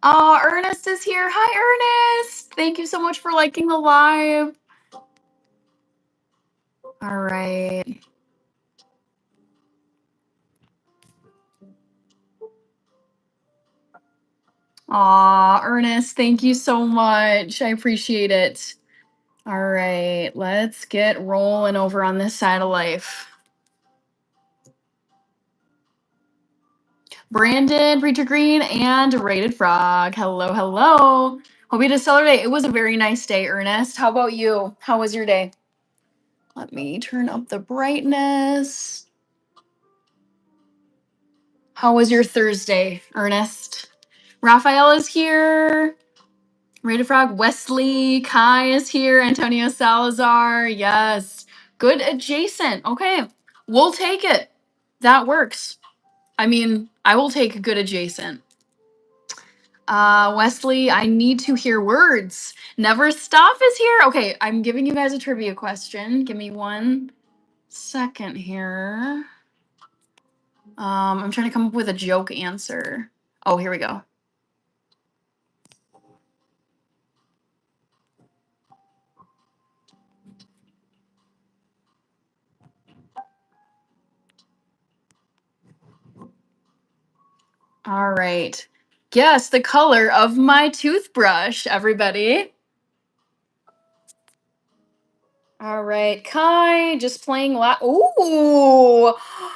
Ernest is here. Hi, Ernest. Thank you so much for liking the live. All right. Ernest, thank you so much. I appreciate it. All right, let's get rolling over on this side of life. Brandon, Preacher Green, and Rated Frog. Hello, hello. Hope you had a stellar day. It was a very nice day, Ernest. How about you? How was your day? Let me turn up the brightness. How was your Thursday, Ernest? Raphael is here. Rated Frog, Wesley, Kai is here. Antonio Salazar. Yes. Good adjacent. Okay. We'll take it. That works. I mean, I will take good adjacent. Wesley, I need to hear words. Never Stop is here. Okay, I'm giving you guys a trivia question. Give me 1 second here. I'm trying to come up with a joke answer. Oh, here we go. All right. Guess the color of my toothbrush, everybody. All right, Kai, just playing Ooh,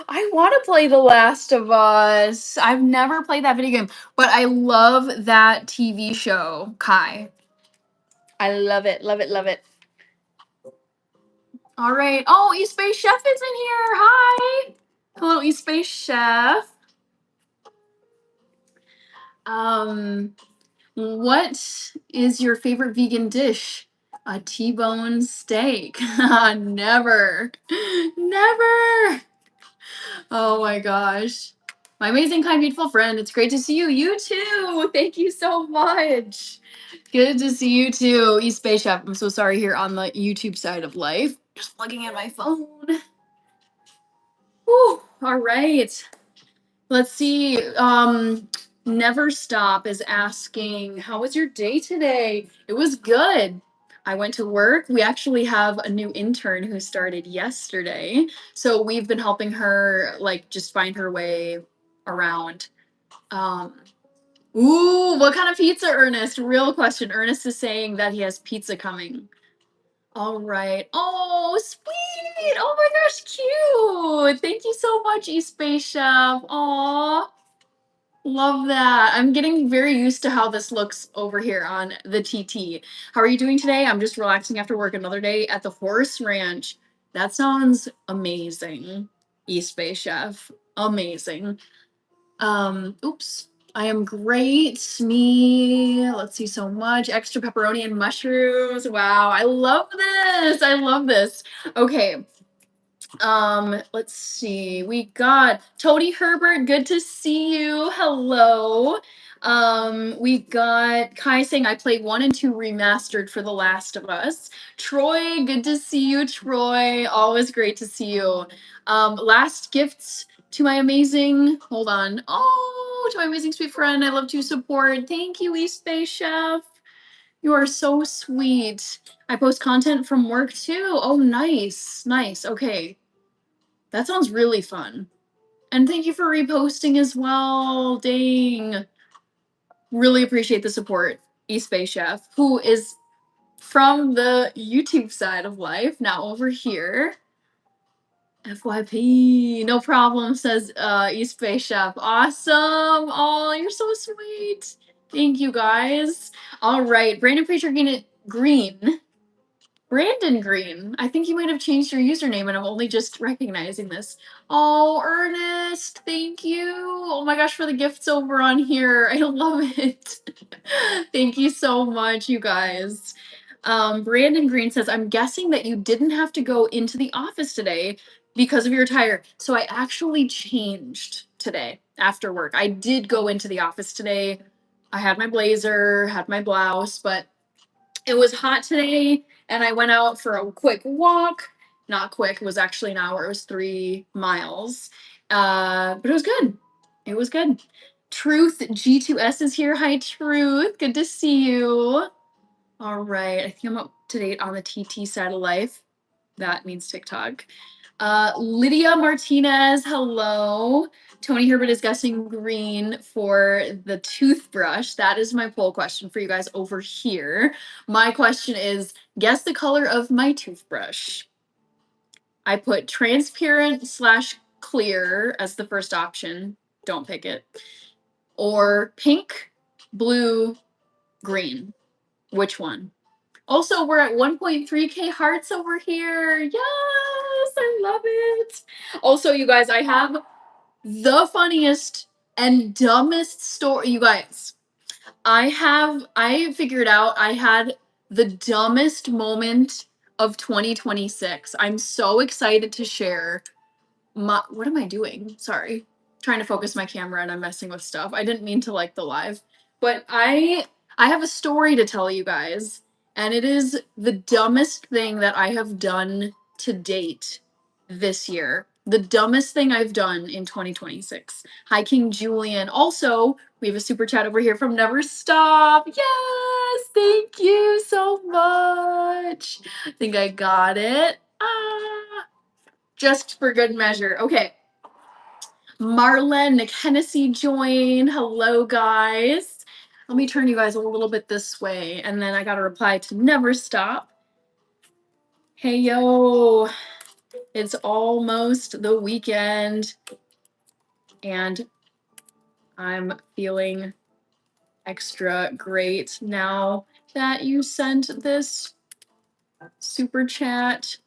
I want to play The Last of Us. I've never played that video game, but I love that TV show, Kai. I love it, love it, love it. All right. Oh, East Bay Chef is in here. Hi. Hello, East Bay Chef. What is your favorite vegan dish? A T-bone steak. Never. Never. Oh my gosh. My amazing, kind, beautiful friend. It's great to see you. You too. Thank you so much. Good to see you too, East Bay Chef. I'm so sorry here on the YouTube side of life. Just plugging in my phone. Whew. All right. Let's see. Never Stop is asking, how was your day today? It was good. I went to work. We actually have a new intern who started yesterday. So we've been helping her like just find her way around. Ooh, what kind of pizza, Ernest? Real question. Ernest is saying that he has pizza coming. All right. Oh, sweet. Oh my gosh, cute. Thank you so much, East Bay Chef. Aw. Love that. I'm getting very used to how this looks over here on the TT. How are you doing today? I'm just relaxing after work. Another day at the horse ranch. That sounds amazing. East Bay Chef. Amazing. Oops. I am great. Me, let's see, so much. Extra pepperoni and mushrooms. Wow, I love this. I love this. Okay. Let's see. We got Tony Herbert. Good to see you. Hello. We got Kai saying I played 1 and 2 remastered for The Last of Us. Troy, good to see you, Troy. Always great to see you. Last gifts to my amazing, hold on. Oh, to my amazing sweet friend. I love to support. Thank you, East Bay Chef. You are so sweet. I post content from work too. Oh, nice. Nice. Okay. That sounds really fun. And thank you for reposting as well. Dang. Really appreciate the support, East Bay Chef, who is from the YouTube side of life, now over here. FYP, no problem, says East Bay Chef. Awesome. Oh, you're so sweet. Thank you, guys. All right, Brandon Preacher Green. Brandon Green. I think you might have changed your username and I'm only just recognizing this. Oh, Ernest, thank you. Oh my gosh, for the gifts over on here. I love it. Thank you so much, you guys. Brandon Green says, I'm guessing that you didn't have to go into the office today because of your tire. So I actually changed today after work. I did go into the office today. I had my blazer, had my blouse, but it was hot today and I went out for a quick walk. Not quick, it was actually an hour. It was 3 miles. But it was good. It was good. Truth G2S is here. Hi, Truth. Good to see you. All right. I think I'm up to date on the TT side of life. That means TikTok. Lydia Martinez, hello. Tony Herbert is guessing green for the toothbrush. That is my poll question for you guys over here. My question is, guess the color of my toothbrush. I put transparent / clear as the first option. Don't pick it. Or pink, blue, green. Which one? Also, we're at 1.3K hearts over here. Yes, I love it. Also, you guys, I have the funniest and dumbest story. You guys, I figured out I had the dumbest moment of 2026. I'm so excited to share what am I doing? Sorry. Trying to focus my camera and I'm messing with stuff. I didn't mean to like the live. But I have a story to tell you guys, and it is the dumbest thing that I have done to date this year. The dumbest thing I've done in 2026. Hi, King Julian. Also, we have a super chat over here from Never Stop. Yes, thank you so much. I think I got it. Just for good measure. Okay. Marlon, Nick Hennessy joined. Hello, guys. Let me turn you guys a little bit this way, and then I got to reply to Never Stop. Hey, yo. It's almost the weekend, and I'm feeling extra great now that you sent this super chat.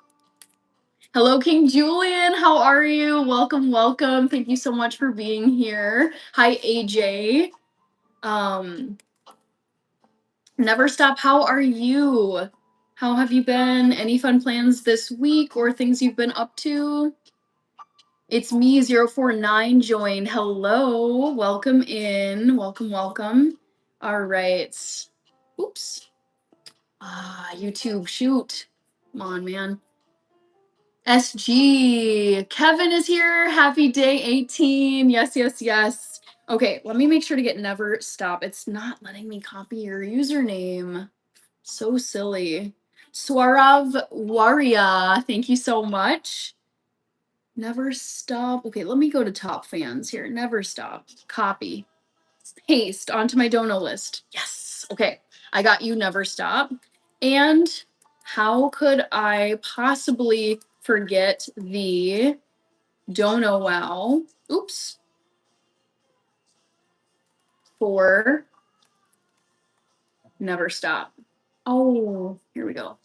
Hello, King Julian. How are you? Welcome, welcome. Thank you so much for being here. Hi, AJ. Never Stop. How are you? How have you been? Any fun plans this week or things you've been up to? It's me, 049 joined. Hello. Welcome in. Welcome, welcome. All right. Oops. YouTube, shoot. Come on, man. SG. Kevin is here. Happy day 18. Yes, yes, yes. Okay, let me make sure to get Never Stop. It's not letting me copy your username. So silly. Swarav Waria, thank you so much. Never Stop. Okay, let me go to top fans here. Never Stop. Copy. Paste onto my dono list. Yes. Okay, I got you, Never Stop. And how could I possibly forget the Dono Wow? Oops. For Never Stop. Oh, here we go.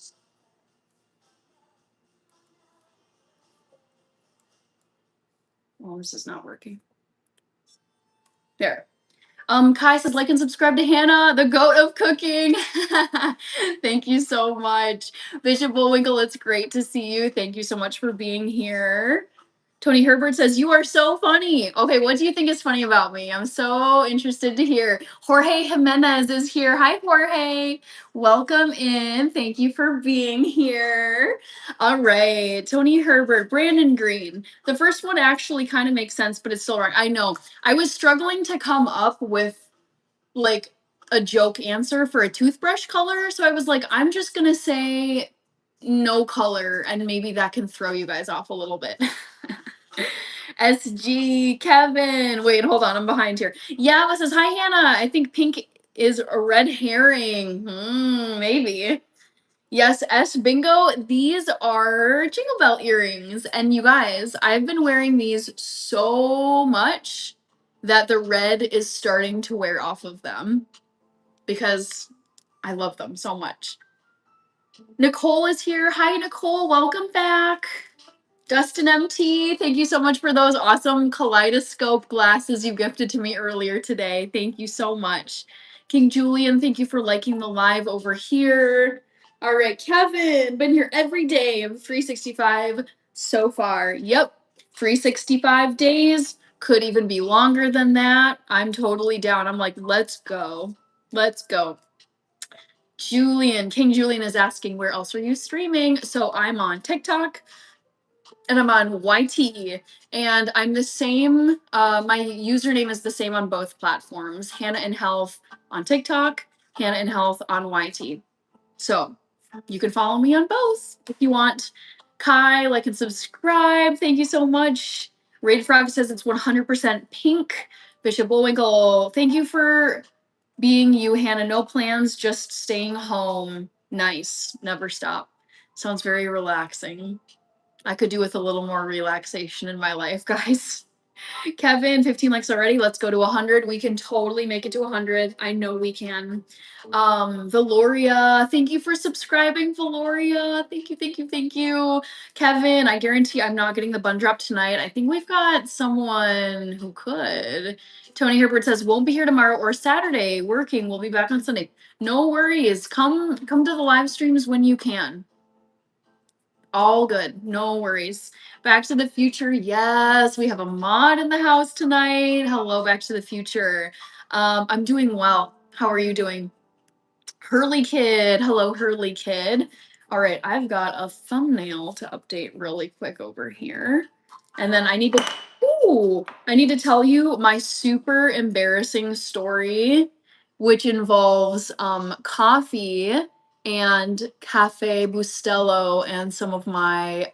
Oh, this is not working. There. Kai says, like and subscribe to Hannah, the goat of cooking. Thank you so much. Bishop Bullwinkle, it's great to see you. Thank you so much for being here. Tony Herbert says, you are so funny. Okay, what do you think is funny about me? I'm so interested to hear. Jorge Jimenez is here. Hi, Jorge. Welcome in. Thank you for being here. All right, Tony Herbert, Brandon Green. The first one actually kind of makes sense, but it's still wrong. I know. I was struggling to come up with like a joke answer for a toothbrush color, so I was like, I'm just gonna say no color, and maybe that can throw you guys off a little bit. SG Kevin. Wait, hold on. I'm behind here. Yeah, says, hi, Hannah. I think pink is a red herring. Maybe. Yes, S Bingo. These are Jingle Bell earrings. And you guys, I've been wearing these so much that the red is starting to wear off of them because I love them so much. Nicole is here. Hi, Nicole. Welcome back. Dustin MT, thank you so much for those awesome kaleidoscope glasses you gifted to me earlier today. Thank you so much. King Julian, thank you for liking the live over here. All right, Kevin, been here every day of 365 so far. Yep, 365 days, could even be longer than that. I'm totally down. I'm like, let's go. Let's go. Julian, King Julian is asking, where else are you streaming? So I'm on TikTok and I'm on YT, and I'm the same. My username is the same on both platforms. Hannah in Health on TikTok, Hannah in Health on YT. So you can follow me on both if you want. Kai, like and subscribe. Thank you so much. Rated for says it's 100% pink. Bishop Bullwinkle, thank you for being you, Hannah. No plans, just staying home. Nice. Never stop. Sounds very relaxing. I could do with a little more relaxation in my life, guys. Kevin, 15 likes already. Let's go to 100. We can totally make it to 100. I know we can. Valoria, thank you for subscribing, Valoria. Thank you, thank you, thank you. Kevin, I guarantee I'm not getting the bun drop tonight. I think we've got someone who could. Tony Herbert says, won't be here tomorrow or Saturday working. We'll be back on Sunday. No worries. Come to the live streams when you can. All good. No worries. Back to the Future. Yes, we have a mod in the house tonight. Hello, Back to the Future. I'm doing well. How are you doing? Hurley Kid. Hello, Hurley Kid. All right, I've got a thumbnail to update really quick over here. And then I need to tell you my super embarrassing story, which involves coffee and Cafe Bustelo and some of my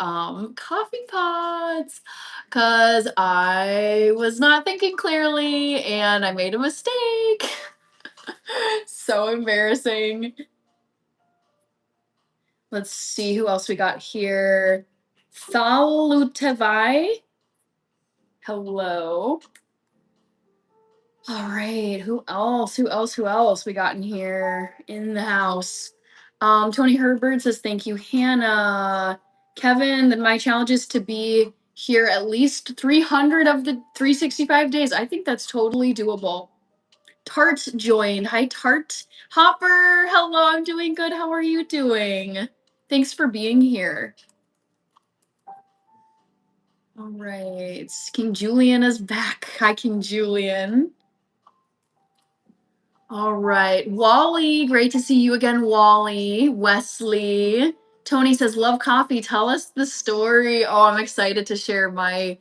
coffee pods, because I was not thinking clearly and I made a mistake. So embarrassing. Let's see who else we got here. Thalutevai. Hello. All right. Who else? Who else? Who else we got in here in the house? Tony Herbert says, thank you, Hannah. Kevin, my challenge is to be here at least 300 of the 365 days. I think that's totally doable. Tart joined. Hi, Tart. Hopper, hello. I'm doing good. How are you doing? Thanks for being here. All right. King Julian is back. Hi, King Julian. All right. Wally, great to see you again, Wally. Wesley. Tony says, love coffee. Tell us the story. Oh, I'm excited to share my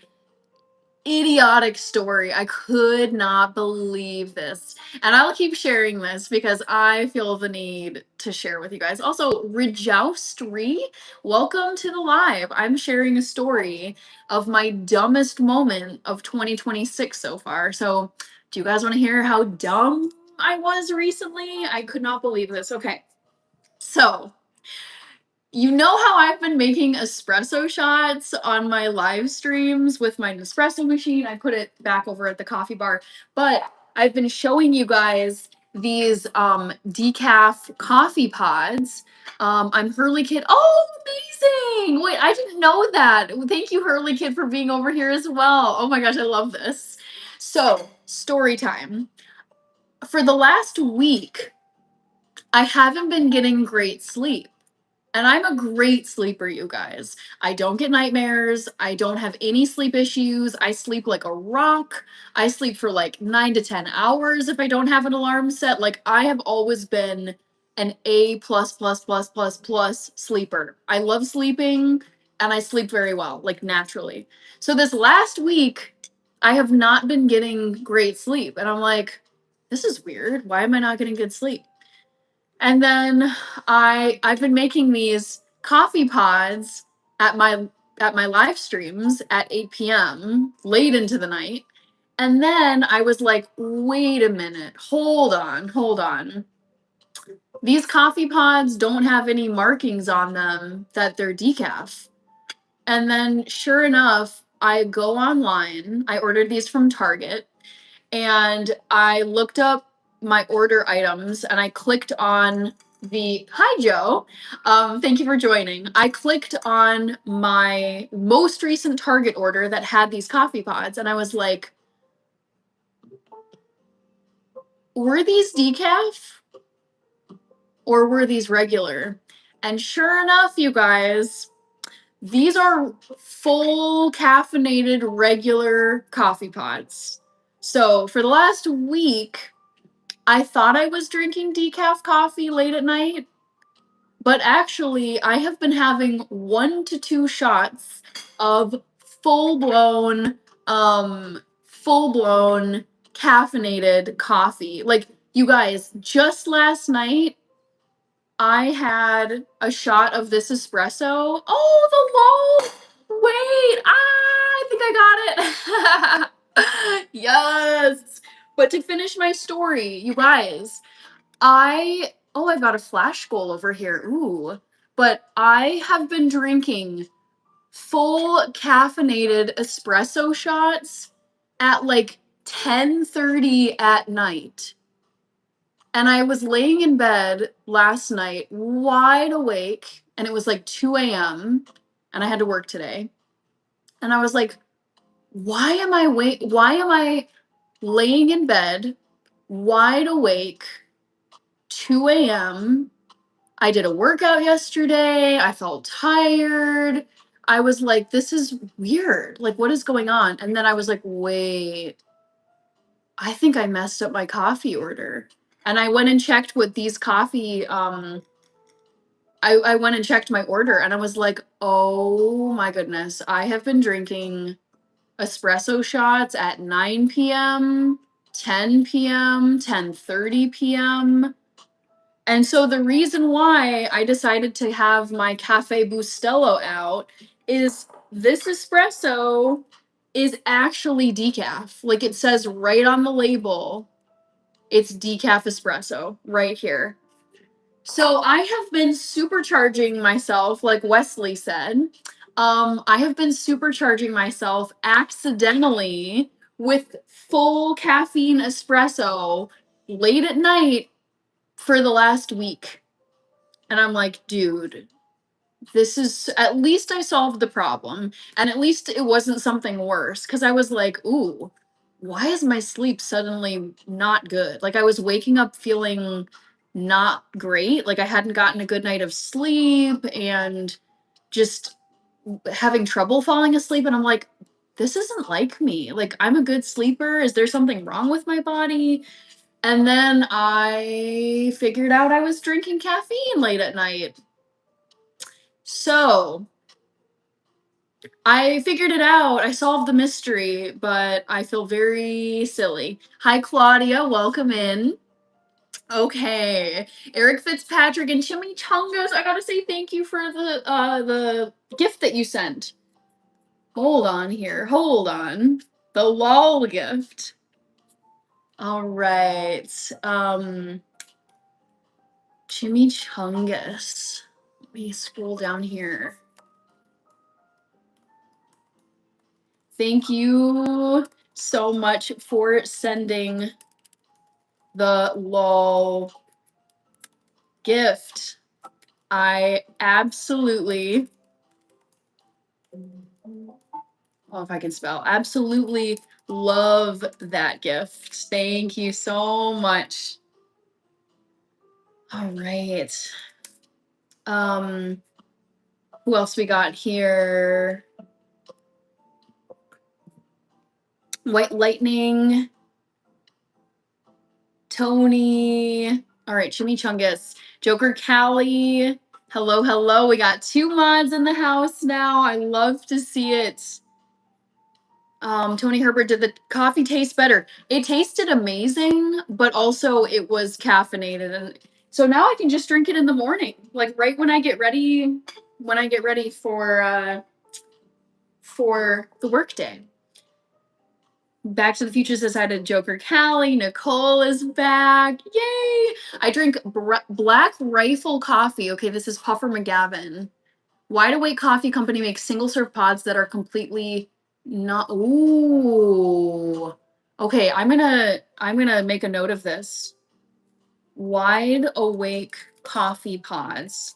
idiotic story. I could not believe this. And I'll keep sharing this because I feel the need to share with you guys. Also, Rejoustry, welcome to the live. I'm sharing a story of my dumbest moment of 2026 so far. So, do you guys want to hear how dumb I was recently? I could not believe this. Okay. So, you know how I've been making espresso shots on my live streams with my Nespresso machine? I put it back over at the coffee bar, but I've been showing you guys these decaf coffee pods. I'm Hurley Kid. Oh, amazing! Wait, I didn't know that. Thank you, Hurley Kid, for being over here as well. Oh my gosh, I love this. So, story time. For the last week, I haven't been getting great sleep. And I'm a great sleeper, you guys. I don't get nightmares. I don't have any sleep issues. I sleep like a rock. I sleep for like 9 to 10 hours if I don't have an alarm set. Like, I have always been an A plus plus plus plus plus sleeper. I love sleeping and I sleep very well, like naturally. So this last week, I have not been getting great sleep. And I'm like, this is weird. Why am I not getting good sleep? And then I've been making these coffee pods at my live streams at 8 p.m. late into the night. And then I was like, wait a minute, hold on. These coffee pods don't have any markings on them that they're decaf. And then sure enough, I go online. I ordered these from Target and I looked up my order items and I clicked on hi Joe, thank you for joining. I clicked on my most recent Target order that had these coffee pods and I was like, were these decaf or were these regular? And sure enough, you guys, these are full caffeinated regular coffee pods. So for the last week, I thought I was drinking decaf coffee late at night, but actually I have been having 1 to 2 shots of full-blown, full-blown caffeinated coffee. Like, you guys, just last night, I had a shot of this espresso. Oh, the low! Wait, I think I got it. Yes. But to finish my story, you guys, I've got a flash goal over here. Ooh. But I have been drinking full caffeinated espresso shots at like 10:30 at night. And I was laying in bed last night, wide awake, and it was like 2 a.m. and I had to work today. And I was like, why am I laying in bed, wide awake, 2 a.m.? I did a workout yesterday. I felt tired. I was like, this is weird. Like, what is going on? And then I was like, wait, I think I messed up my coffee order. And I went and checked with these coffee, I went and checked my order and I was like, oh my goodness, I have been drinking espresso shots at 9 p.m., 10 p.m., 10:30 p.m. And so the reason why I decided to have my Cafe Bustelo out is this espresso is actually decaf. Like, it says right on the label, it's decaf espresso right here. So I have been supercharging myself, like Wesley said. I have been supercharging myself accidentally with full caffeine espresso late at night for the last week. And I'm like, dude, this is, at least I solved the problem. And at least it wasn't something worse. Cause I was like, ooh, why is my sleep suddenly not good? Like, I was waking up feeling not great. Like, I hadn't gotten a good night of sleep and just having trouble falling asleep. And I'm like, this isn't like me. Like, I'm a good sleeper. Is there something wrong with my body? And then I figured out I was drinking caffeine late at night. So I figured it out. I solved the mystery, but I feel very silly. Hi, Claudia. Welcome in. Okay. Eric Fitzpatrick and Chimichangas. I gotta say thank you for the gift that you sent. Hold on here. Hold on. The LOL gift. All right. Chimichangas. Let me scroll down here. Thank you so much for sending the LOL gift. I absolutely, oh, if I can spell, absolutely love that gift. Thank you so much. All right. Who else we got here? White Lightning. Tony. All right, Chimichangas. Joker Callie. Hello, hello. We got 2 mods in the house now. I love to see it. Tony Herbert, did the coffee taste better? It tasted amazing, but also it was caffeinated. And so now I can just drink it in the morning. Like, right when I get ready, for the workday. Back to the Future says hi to Joker Callie. Nicole is back. Yay! I drink Black Rifle coffee. Okay, this is Puffer McGavin. Wide Awake Coffee Company makes single serve pods that are completely not. Ooh. Okay, I'm gonna make a note of this. Wide Awake Coffee pods.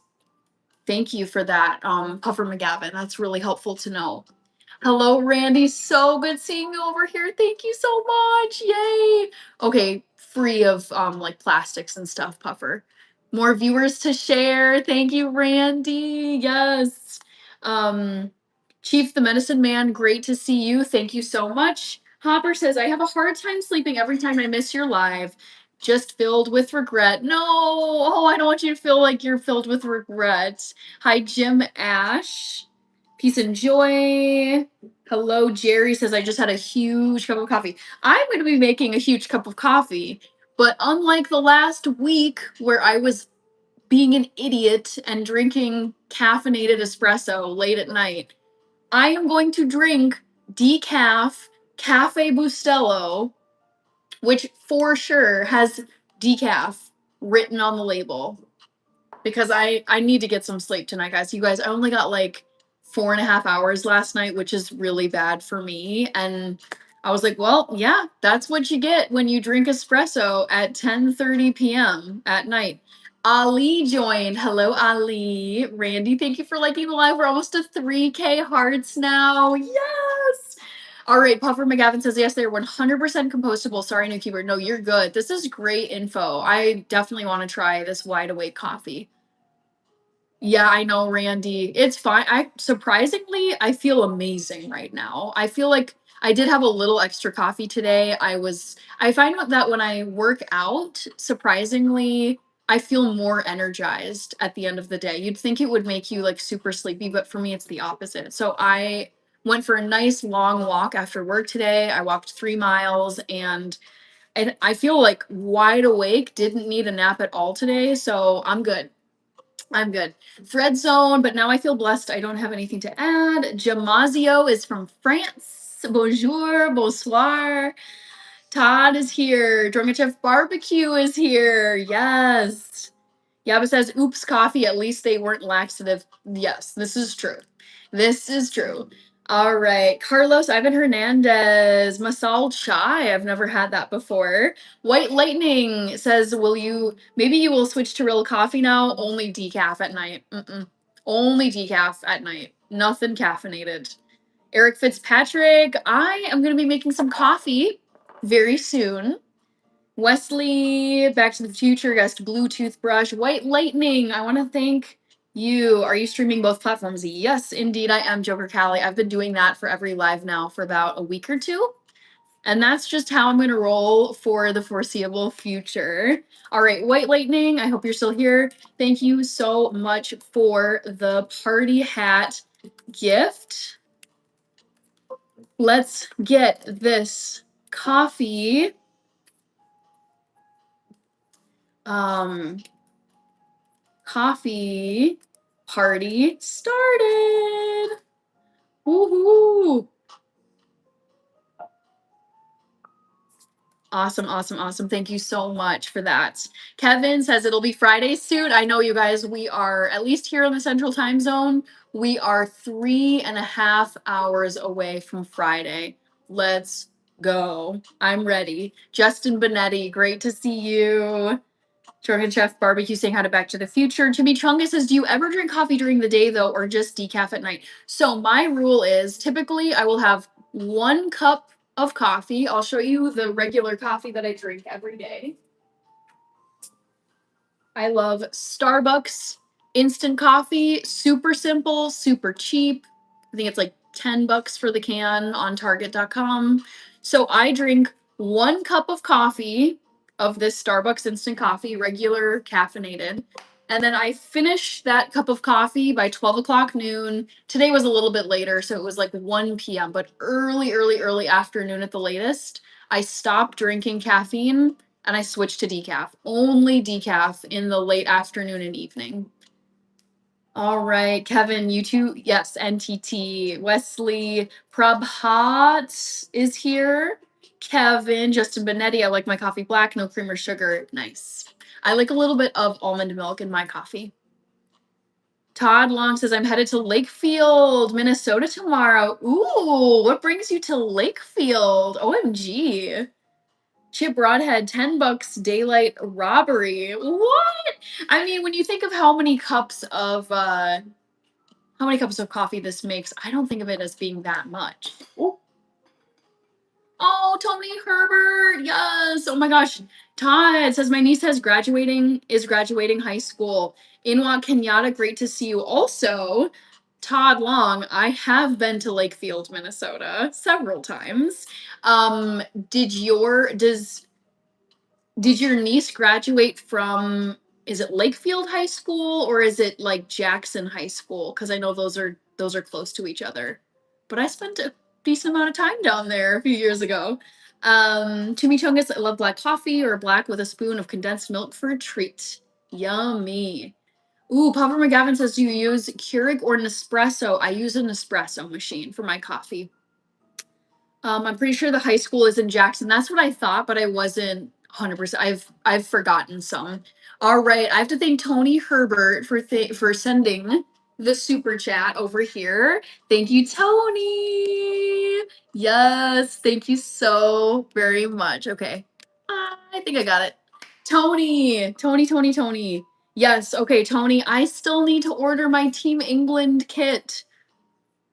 Thank you for that, Puffer McGavin. That's really helpful to know. Hello, Randy. So good seeing you over here. Thank you so much. Yay. Okay, free of like plastics and stuff, Puffer. More viewers to share. Thank you, Randy. Yes. Chief the Medicine Man, great to see you. Thank you so much. Hopper says, I have a hard time sleeping every time I miss your live. Just filled with regret. No, oh, I don't want you to feel like you're filled with regret. Hi, Jim Ash. Peace and joy. Hello, Jerry says, I just had a huge cup of coffee. I'm going to be making a huge cup of coffee, but unlike the last week where I was being an idiot and drinking caffeinated espresso late at night, I am going to drink decaf Cafe Bustelo, which for sure has decaf written on the label, because I need to get some sleep tonight, guys. You guys, I only got like 4.5 hours last night, which is really bad for me. And I was like, well, yeah, that's what you get when you drink espresso at 10:30 p.m. at night. Ali joined. Hello, Ali. Randy, thank you for liking the live. We're almost to 3K hearts now. Yes. All right, Puffer McGavin says, yes, they're 100% compostable. Sorry, new keyword. No, you're good. This is great info. I definitely want to try this wide awake coffee. Yeah, I know, Randy. It's fine. Surprisingly, I feel amazing right now. I feel like I did have a little extra coffee today. I find that when I work out, surprisingly, I feel more energized at the end of the day. You'd think it would make you like super sleepy, but for me, it's the opposite. So I went for a nice long walk after work today. I walked 3 miles and I feel like wide awake, didn't need a nap at all today. So I'm good. I'm good. Fred Zone, but now I feel blessed. I don't have anything to add. Jamazio is from France. Bonjour, bonsoir. Todd is here. Drunken Chef Barbecue is here. Yes. Yaba says, oops, coffee. At least they weren't laxative. Yes, this is true. This is true. All right. Carlos Ivan Hernandez, Masal chai. I've never had that before. White Lightning says, maybe you will switch to real coffee now? Only decaf at night. Only decaf at night. Nothing caffeinated. Eric Fitzpatrick, I am going to be making some coffee very soon. Wesley, Back to the Future, guest Blue Toothbrush, White Lightning. I want to thank you. Are you streaming both platforms? Yes, indeed, I am, Joker Callie. I've been doing that for every live now for about a week or two. And that's just how I'm going to roll for the foreseeable future. All right, White Lightning, I hope you're still here. Thank you so much for the party hat gift. Let's get this coffee coffee party started. Woohoo! Awesome, awesome, awesome. Thank you so much for that. Kevin says it'll be Friday soon. I know, you guys, we are, at least here in the Central Time Zone, we are 3.5 hours away from Friday. Let's go. I'm ready. Justin Benetti, great to see you. Jordan Chef Barbecue saying how to Back to the Future. Chimichanga says, do you ever drink coffee during the day, though, or just decaf at night? So my rule is, typically, I will have 1 cup of coffee. I'll show you the regular coffee that I drink every day. I love Starbucks instant coffee. Super simple, super cheap. I think it's like $10 for the can on Target.com. So I drink 1 cup of coffee of this Starbucks instant coffee, regular caffeinated. And then I finish that cup of coffee by 12 o'clock noon. Today was a little bit later, so it was like 1 p.m., but early afternoon at the latest. I stopped drinking caffeine and I switched to decaf. Only decaf in the late afternoon and evening. All right, Kevin, you too. Yes, NTT. Wesley Prabhat is here. Kevin, Justin Benetti, I like my coffee black, no cream or sugar. Nice. I like a little bit of almond milk in my coffee. Todd Long says, I'm headed to Lakefield, Minnesota tomorrow. Ooh, what brings you to Lakefield? OMG. Chip Broadhead, $10 daylight robbery. What? I mean, when you think of how many cups of coffee this makes, I don't think of it as being that much. Ooh. Oh, Tony Herbert, yes. Oh my gosh. Todd says my niece is graduating high school. Inwa Kenyatta, great to see you. Also, Todd Long, I have been to Lakefield, Minnesota several times. Did your niece graduate from, is it Lakefield High School or is it like Jackson High School? Because I know those are close to each other. But I spent a decent amount of time down there a few years ago. Chimichangas, I love black coffee or black with a spoon of condensed milk for a treat. Yummy. Ooh, Papa McGavin says, do you use Keurig or Nespresso? I use an espresso machine for my coffee. I'm pretty sure the high school is in Jackson. That's what I thought, but I wasn't 100%. I've forgotten some. All right, I have to thank Tony Herbert for sending the super chat over here. Thank you, Tony. Yes, thank you so very much. Okay, I think I got it. Tony. Yes, okay, Tony. I still need to order my Team England kit.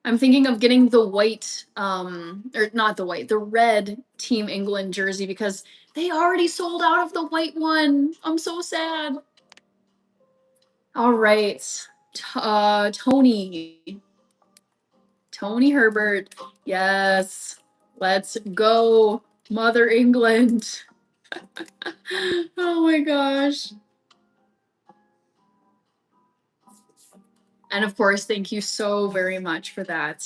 I'm thinking of getting the white, or not the white, the red Team England jersey because they already sold out of the white one. I'm so sad. All right. Tony Herbert. Yes. Let's go, Mother England. Oh my gosh. And of course, thank you so very much for that.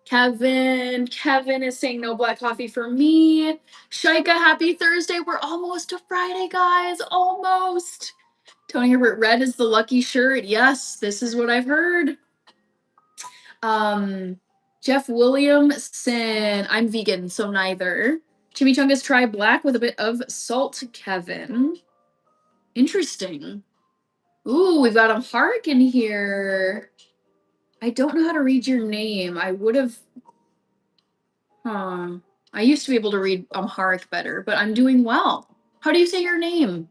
Kevin is saying no black coffee for me. Shaika, happy Thursday. We're almost to Friday, guys. Almost. Tony Herbert, red is the lucky shirt. Yes, this is what I've heard. Jeff Williamson, I'm vegan, so neither. Chimichangas, try black with a bit of salt, Kevin. Interesting. Ooh, we've got a Hark in here. I don't know how to read your name. I would have. I used to be able to read Amharic better, but I'm doing well. How do you say your name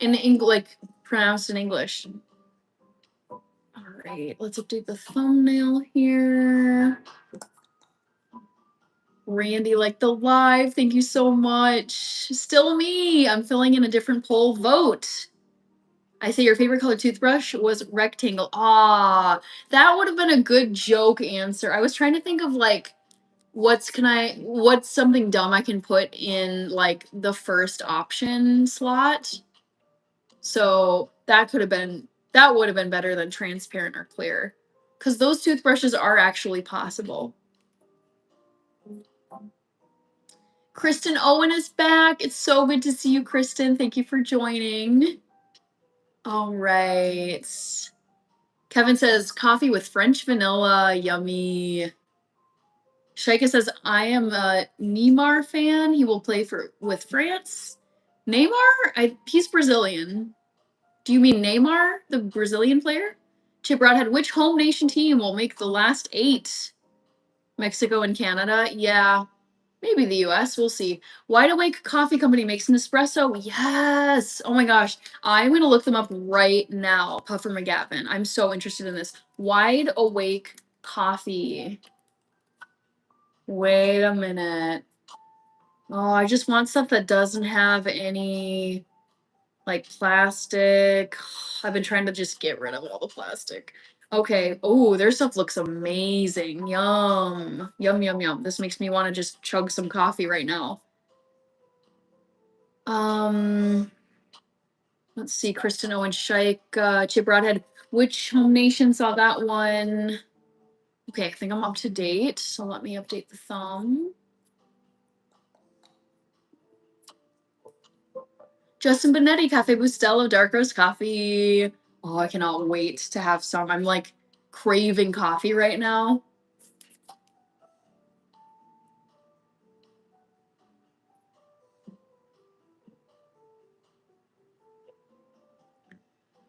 in English, like pronounced in English? All right, let's update the thumbnail here. Randy liked the live. Thank you so much. Still me. I'm filling in a different poll vote. I say your favorite color toothbrush was rectangle. Ah, that would have been a good joke answer. I was trying to think of like what's something dumb I can put in like the first option slot. So that would have been better than transparent or clear. Because those toothbrushes are actually possible. Kristen Owen is back. It's so good to see you, Kristen. Thank you for joining. All right. Kevin says coffee with French vanilla. Yummy. Shaika says, I am a Neymar fan. He will play with France. Neymar? He's Brazilian. Do you mean Neymar, the Brazilian player? Chip Broadhead, which home nation team will make the last 8? Mexico and Canada? Yeah. Maybe the US. We'll see. Wide Awake Coffee Company makes an espresso. Yes. Oh my gosh. I'm going to look them up right now. Puffer McGavin. I'm so interested in this. Wide Awake Coffee. Wait a minute. Oh, I just want stuff that doesn't have any like plastic. I've been trying to just get rid of all the plastic. Okay. Oh, their stuff looks amazing. Yum. Yum, yum, yum. This makes me want to just chug some coffee right now. Let's see. Kristen Owen Shike, Chip Broadhead. Which home nation saw that one? Okay, I think I'm up to date. So let me update the thumb. Justin Benetti, Cafe Bustelo, dark roast coffee. Oh, I cannot wait to have some. I'm like craving coffee right now.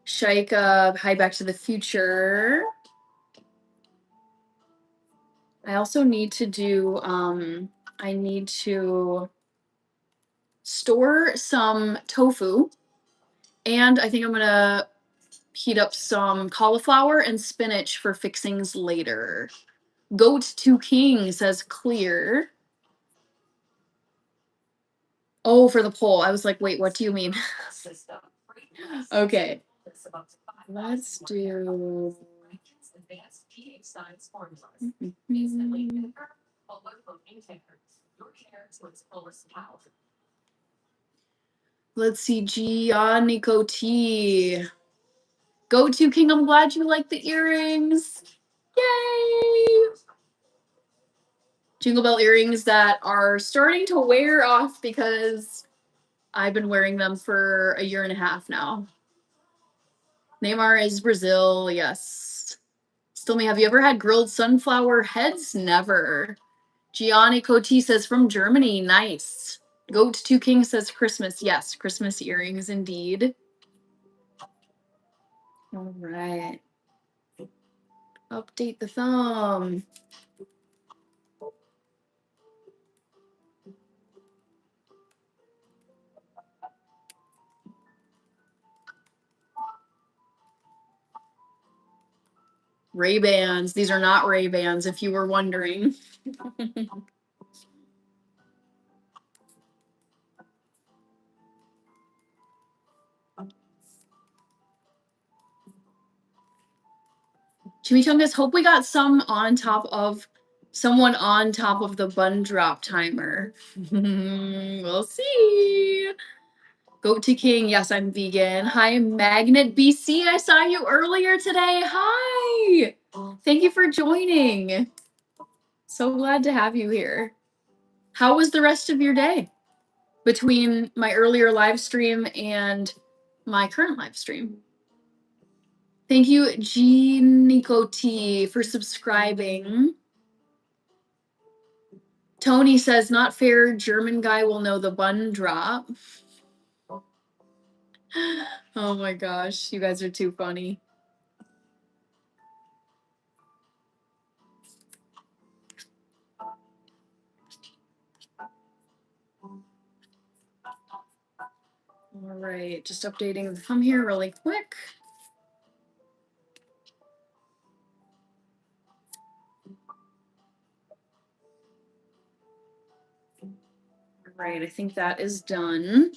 Shaika, Hi Back to the Future. I also need to do, I need to store some tofu. And I think I'm going to heat up some cauliflower and spinach for fixings later. Goat to King says clear. Oh, for the poll. I was like, wait, what do you mean? Okay. Let's do. Let's see, Giannico T. Go to King, I'm glad you like the earrings. Yay! Jingle Bell earrings that are starting to wear off because I've been wearing them for a year and a half now. Neymar is Brazil, yes. Still me, have you ever had grilled sunflower heads? Never. Gianni Coty says from Germany, nice. Goat to King says Christmas, yes. Christmas earrings indeed. All right. Update the thumb. Ray-Bans. These are not Ray-Bans, if you were wondering. Chimichangas, hope we got someone on top of the bun drop timer. We'll see. Goat to King, yes, I'm vegan. Hi, Magnet BC, I saw you earlier today. Hi. Thank you for joining. So glad to have you here. How was the rest of your day between my earlier live stream and my current live stream? Thank you, Nico T, for subscribing. Tony says, not fair, German guy will know the bun drop. Oh my gosh, you guys are too funny. All right, just updating the thumb here really quick. All right, I think that is done.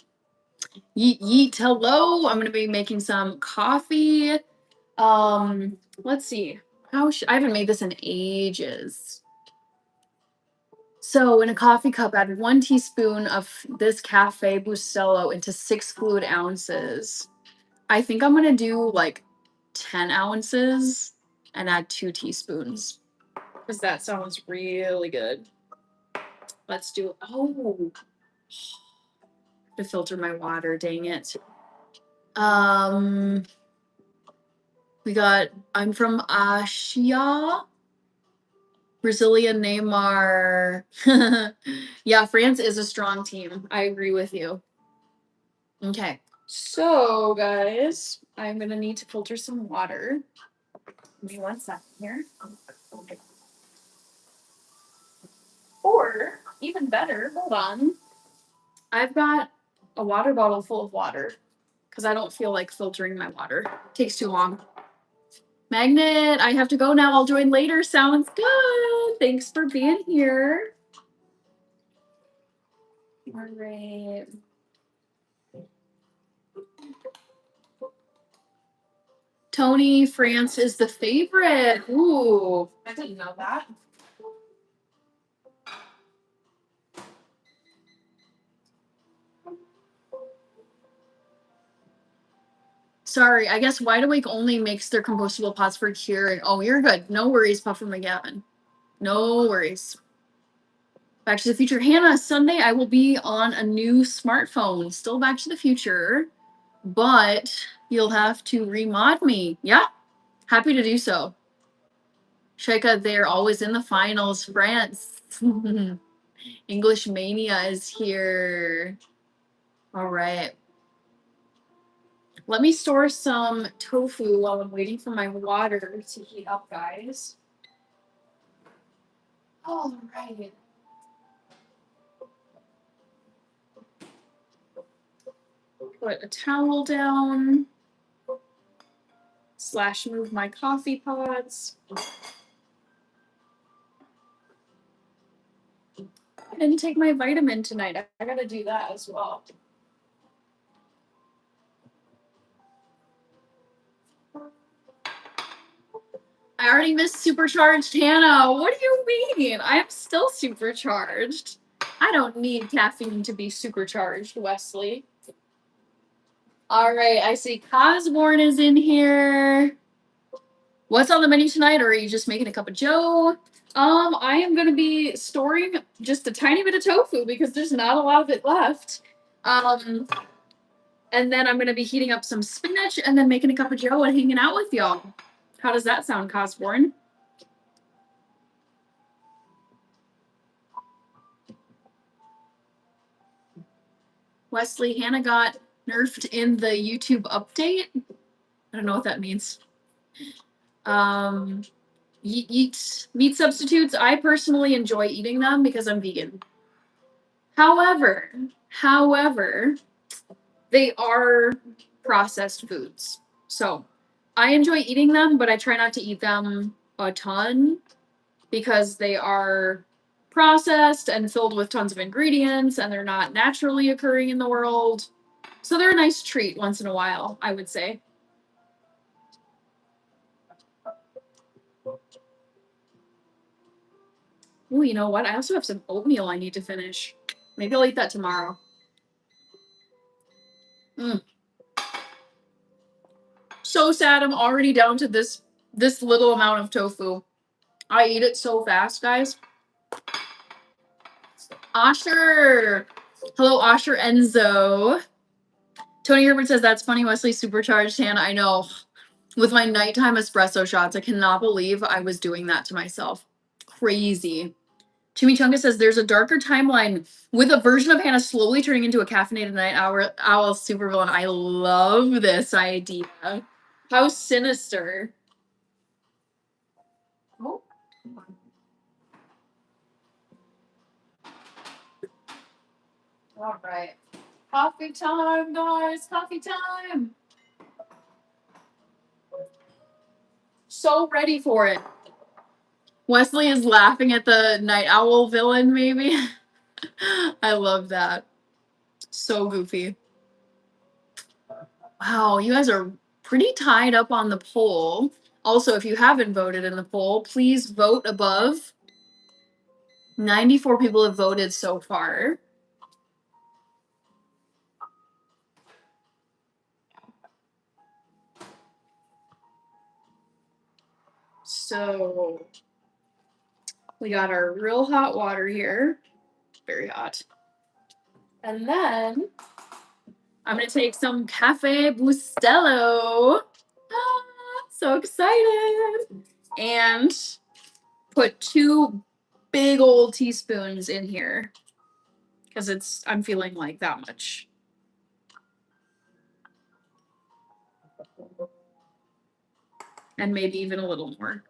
Yeet, yeet, hello. I'm gonna be making some coffee. Let's see. I haven't made this in ages. So in a coffee cup, add 1 teaspoon of this Cafe Bustelo into 6 fluid ounces. I think I'm gonna do like 10 ounces and add 2 teaspoons because that sounds really good. Let's do, oh, to filter my water, dang it. I'm from Asia. Brazilian Neymar. Yeah, France is a strong team. I agree with you. Okay, so guys, I'm gonna need to filter some water. Give me 1 second here. Or, even better, hold on. I've got a water bottle full of water because I don't feel like filtering my water. It takes too long. Magnet, I have to go now. I'll join later. Sounds good. Thanks for being here. All right. Tony, France is the favorite. Ooh, I didn't know that. Sorry, I guess Wide Awake only makes their compostable pots for curing. Oh, you're good. No worries, Puffer McGavin. No worries. Back to the Future. Hannah, Sunday I will be on a new smartphone. Still Back to the Future, but you'll have to remod me. Yeah, happy to do so. Sheka, they're always in the finals. France. English Mania is here. All right. Let me store some tofu while I'm waiting for my water to heat up, guys. All right. Put a towel down. / move my coffee pods. I didn't take my vitamin tonight. I gotta do that as well. I already missed supercharged Hannah. What do you mean? I am still supercharged. I don't need caffeine to be supercharged, Wesley. All right, I see Cosborn is in here. What's on the menu tonight, or are you just making a cup of joe? I am gonna be storing just a tiny bit of tofu because there's not a lot of it left. And then I'm gonna be heating up some spinach and then making a cup of joe and hanging out with y'all. How does that sound, Cosborn? Wesley, Hannah got nerfed in the YouTube update. I don't know what that means. Eat meat substitutes. I personally enjoy eating them because I'm vegan. However, they are processed foods. So I enjoy eating them, but I try not to eat them a ton because they are processed and filled with tons of ingredients and they're not naturally occurring in the world. So they're a nice treat once in a while, I would say. Oh, you know what? I also have some oatmeal I need to finish. Maybe I'll eat that tomorrow. So sad I'm already down to this little amount of tofu. I eat it so fast, guys. Osher. Hello, Osher Enzo. Tony Herbert says, that's funny, Wesley supercharged Hannah. I know. With my nighttime espresso shots, I cannot believe I was doing that to myself. Crazy. Chimichanga says, there's a darker timeline with a version of Hannah slowly turning into a caffeinated night owl supervillain. I love this idea. How sinister. Oh. All right. Coffee time, guys. Coffee time. So ready for it. Wesley is laughing at the night owl villain, maybe. I love that. So goofy. Wow, you guys are pretty tied up on the poll. Also, if you haven't voted in the poll, please vote above. 94 people have voted so far. So we got our real hot water here. Very hot. And then I'm going to take some Cafe Bustelo. Ah, so excited. And put 2 big old teaspoons in here because I'm feeling like that much. And maybe even a little more.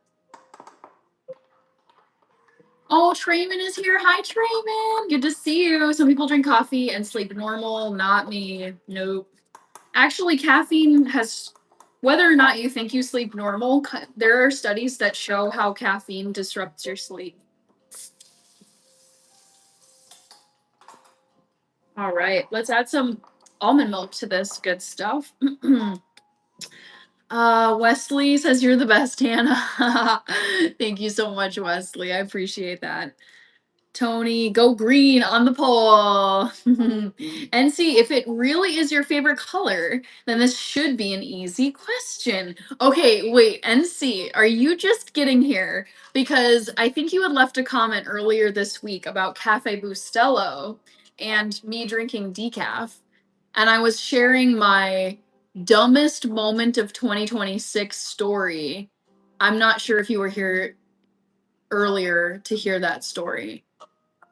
Oh, Trayman is here. Hi, Trayman. Good to see you. Some people drink coffee and sleep normal. Not me. Nope. Actually, caffeine has, whether or not you think you sleep normal, there are studies that show how caffeine disrupts your sleep. All right, let's add some almond milk to this good stuff. Wesley says you're the best, Hannah. Thank you so much, Wesley. I appreciate that. Tony, go green on the poll. And see, if it really is your favorite color, then this should be an easy question. Okay, wait, NC, are you just getting here? Because I think you had left a comment earlier this week about Cafe Bustelo and me drinking decaf. And I was sharing my dumbest moment of 2026 story. I'm not sure if you were here earlier to hear that story.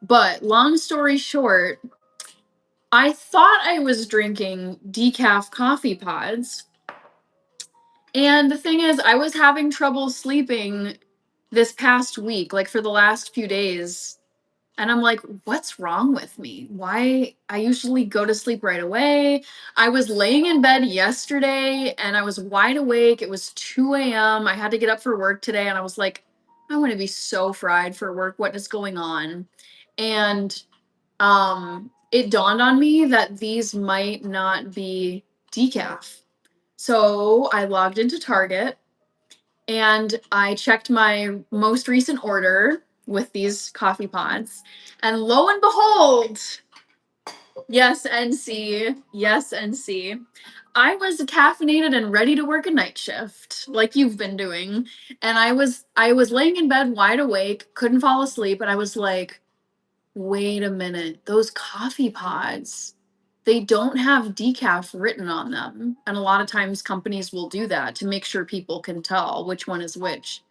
But long story short, I thought I was drinking decaf coffee pods. And the thing is, I was having trouble sleeping this past week, like for the last few days. And I'm like, what's wrong with me? Why? I usually go to sleep right away. I was laying in bed yesterday and I was wide awake. It was 2 a.m. I had to get up for work today. And I was like, I want to be so fried for work. What is going on? And it dawned on me that these might not be decaf. So I logged into Target and I checked my most recent order with these coffee pods. And lo and behold, yes, NC, I was caffeinated and ready to work a night shift, like you've been doing, and I was laying in bed wide awake, couldn't fall asleep, and I was like, "Wait a minute, those coffee pods, they don't have decaf written on them." And a lot of times companies will do that to make sure people can tell which one is which.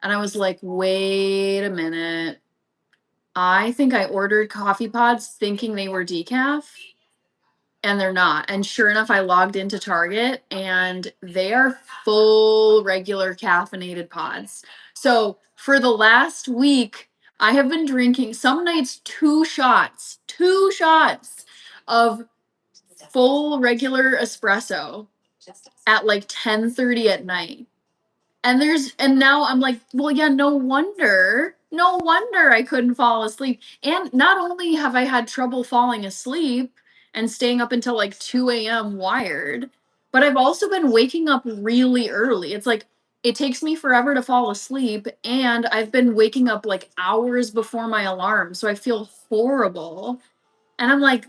And I was like, "Wait a minute. I think I ordered coffee pods thinking they were decaf, and they're not." And sure enough, I logged into Target and they are full regular caffeinated pods. So for the last week, I have been drinking some nights two shots of full regular espresso at like 10:30 at night. And now I'm like, well, yeah, no wonder I couldn't fall asleep. And not only have I had trouble falling asleep and staying up until like 2 a.m. wired, but I've also been waking up really early. It's like it takes me forever to fall asleep, and I've been waking up like hours before my alarm. So I feel horrible. And I'm like,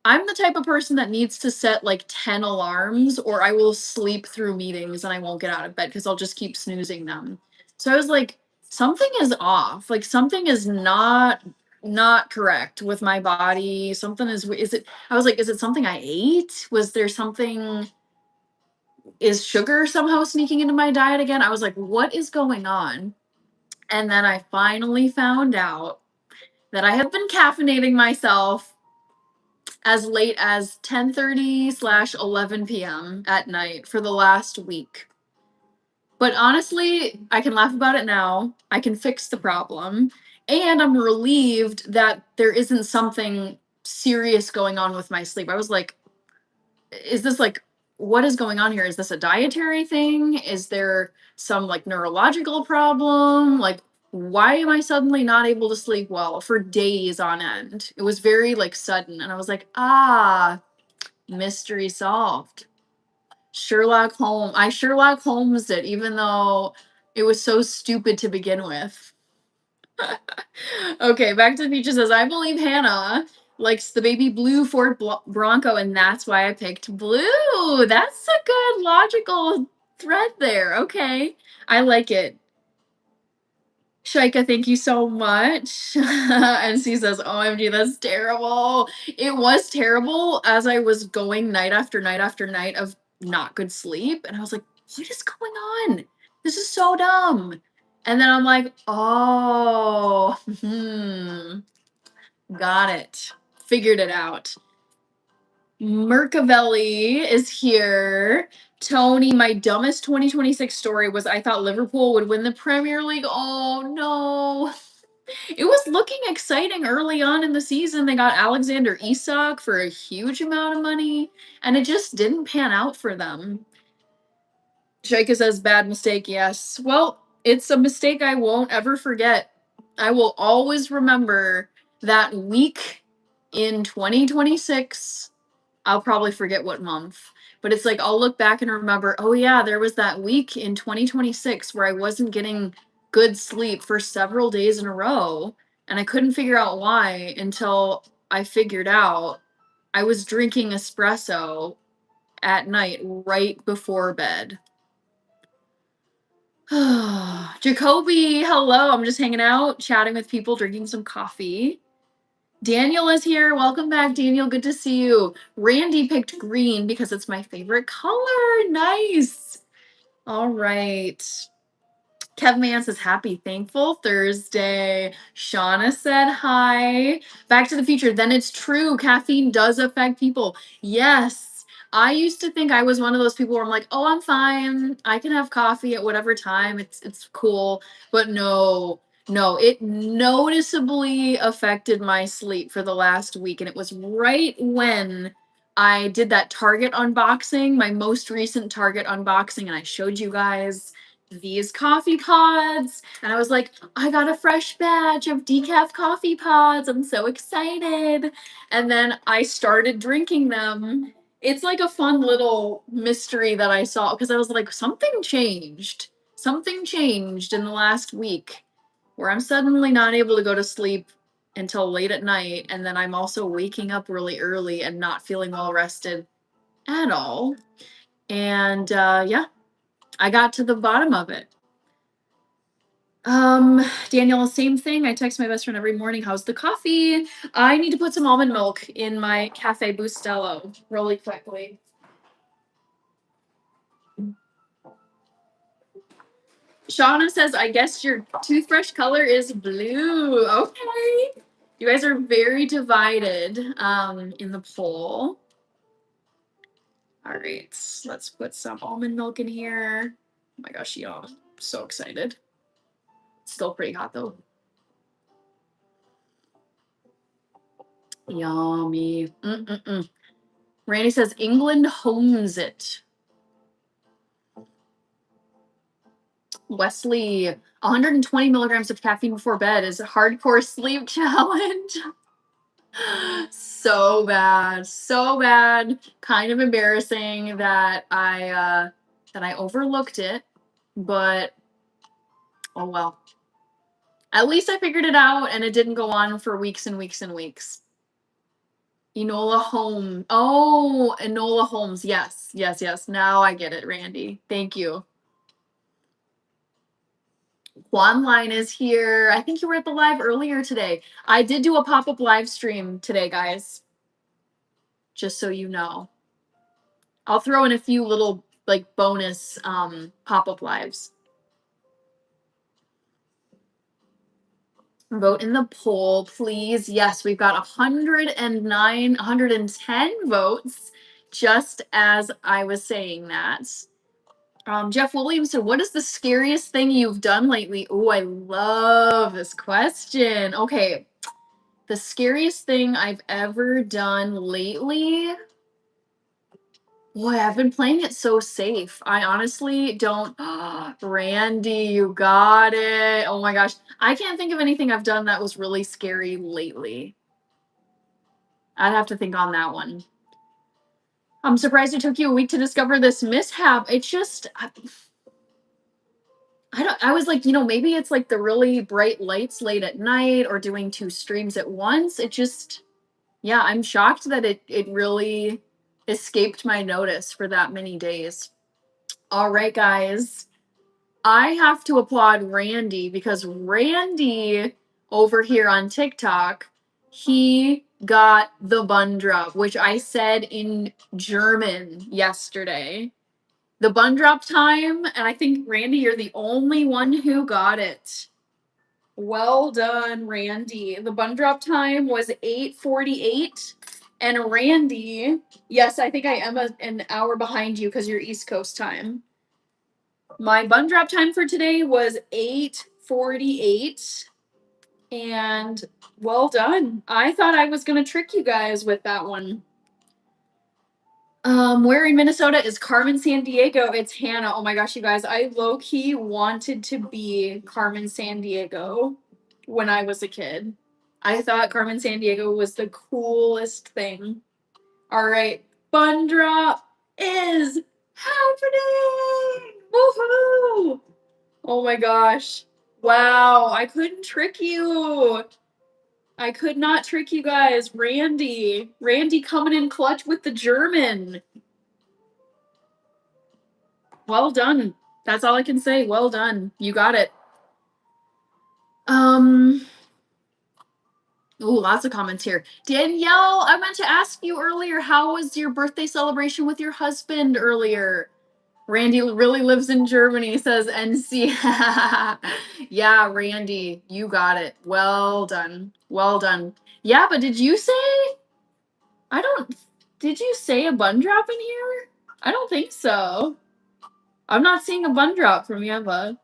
I'm the type of person that needs to set like 10 alarms or I will sleep through meetings and I won't get out of bed because I'll just keep snoozing them. So I was like, something is off. Like something is not correct with my body. Something is it I was like, is it something I ate? Was there something is sugar somehow sneaking into my diet again? I was like, what is going on? And then I finally found out that I have been caffeinating myself as late as 10:30/11 p.m. at night for the last week. But honestly, I can laugh about it now. I can fix the problem. And I'm relieved that there isn't something serious going on with my sleep. I was like, is this like, what is going on here? Is this a dietary thing? Is there some like neurological problem? Like, why am I suddenly not able to sleep well for days on end? It was very like sudden. And I was like, mystery solved. Sherlock Holmes it, even though it was so stupid to begin with. Okay, back to the future says, I believe Hannah likes the baby blue Ford Bronco, and that's why I picked blue. That's a good logical thread there. Okay, I like it. Shaika, thank you so much. And she says, OMG, that's terrible. It was terrible as I was going night after night after night of not good sleep. And I was like, what is going on? This is so dumb. And then I'm like, oh, got it. Figured it out. Mercavelli is here. Tony, my dumbest 2026 story was I thought Liverpool would win the Premier League. Oh no. It was looking exciting early on in the season. They got Alexander Isak for a huge amount of money, and it just didn't pan out for them. Shaika says, bad mistake, yes. Well, it's a mistake I won't ever forget. I will always remember that week in 2026. I'll probably forget what month, but it's like I'll look back and remember, oh yeah, there was that week in 2026 where I wasn't getting good sleep for several days in a row, and I couldn't figure out why until I figured out I was drinking espresso at night right before bed. Jacoby, hello. I'm just hanging out, chatting with people, drinking some coffee. Daniel is here. Welcome back, Daniel. Good to see you. Randy picked green because it's my favorite color. Nice. All right. Kev Man says, happy thankful Thursday. Shauna said hi. Back to the future. Then it's true. Caffeine does affect people. Yes. I used to think I was one of those people where I'm like, oh, I'm fine. I can have coffee at whatever time. It's cool. But no, it noticeably affected my sleep for the last week. And it was right when I did that Target unboxing, my most recent Target unboxing, and I showed you guys these coffee pods, and I was like, I got a fresh batch of decaf coffee pods. I'm so excited. And then I started drinking them. It's like a fun little mystery that I saw because I was like, something changed. Something changed in the last week where I'm suddenly not able to go to sleep until late at night, and then I'm also waking up really early and not feeling well rested. at all. And yeah, I got to the bottom of it. Danielle, same thing. I text my best friend every morning, how's the coffee? I need to put some almond milk in my Cafe Bustelo really quickly. Shauna says, I guess your toothbrush color is blue. Okay. You guys are very divided in the poll. All right, let's put some almond milk in here. Oh my gosh, y'all, I'm so excited. It's still pretty hot though. Yummy. Randy says England homes it. Wesley, 120 milligrams of caffeine before bed is a hardcore sleep challenge. So bad, so bad. Kind of embarrassing that I overlooked it, but oh well. At least I figured it out and it didn't go on for weeks and weeks and weeks. Enola Holmes. Oh, Enola Holmes. Yes, yes, yes. Now I get it, Randy. Thank you. Juan Line is here. I think you were at the live earlier today. I did do a pop-up live stream today, guys. Just so you know. I'll throw in a few little like bonus pop-up lives. Vote in the poll, please. Yes, we've got 109, 110 votes, just as I was saying that. Jeff Williamson, what is the scariest thing you've done lately? Oh, I love this question. Okay, the scariest thing I've ever done lately. Boy, I've been playing it so safe. I honestly don't. Randy, you got it. Oh my gosh. I can't think of anything I've done that was really scary lately. I'd have to think on that one. I'm surprised it took you a week to discover this mishap. It's just, I was like, maybe it's like the really bright lights late at night or doing 2 streams at once. It just, yeah, I'm shocked that it really escaped my notice for that many days. All right, guys. I have to applaud Randy because Randy over here on TikTok, he got the bun drop, which I said in German yesterday. The bun drop time, and I think, Randy, you're the only one who got it. Well done, Randy. The bun drop time was 8:48. And Randy, yes, I think I am an hour behind you because you're East Coast time. My bun drop time for today was 8:48. And well done. I thought I was going to trick you guys with that one. Where in Minnesota is Carmen Sandiego? It's Hannah. Oh my gosh, you guys. I low-key wanted to be Carmen Sandiego when I was a kid. I thought Carmen Sandiego was the coolest thing. All right. Bun drop is happening! Woohoo! Oh my gosh. Wow, I couldn't trick you. I could not trick you guys. Randy coming in clutch with the German. Well done. That's all I can say. Well done. You got it. Ooh, lots of comments here. Danielle, I meant to ask you earlier, how was your birthday celebration with your husband earlier? Randy really lives in Germany, says NC. Yeah, Randy, you got it. Well done. Well done. Yeah, but did you say, did you say a bun drop in here? I don't think so. I'm not seeing a bun drop from Yeva.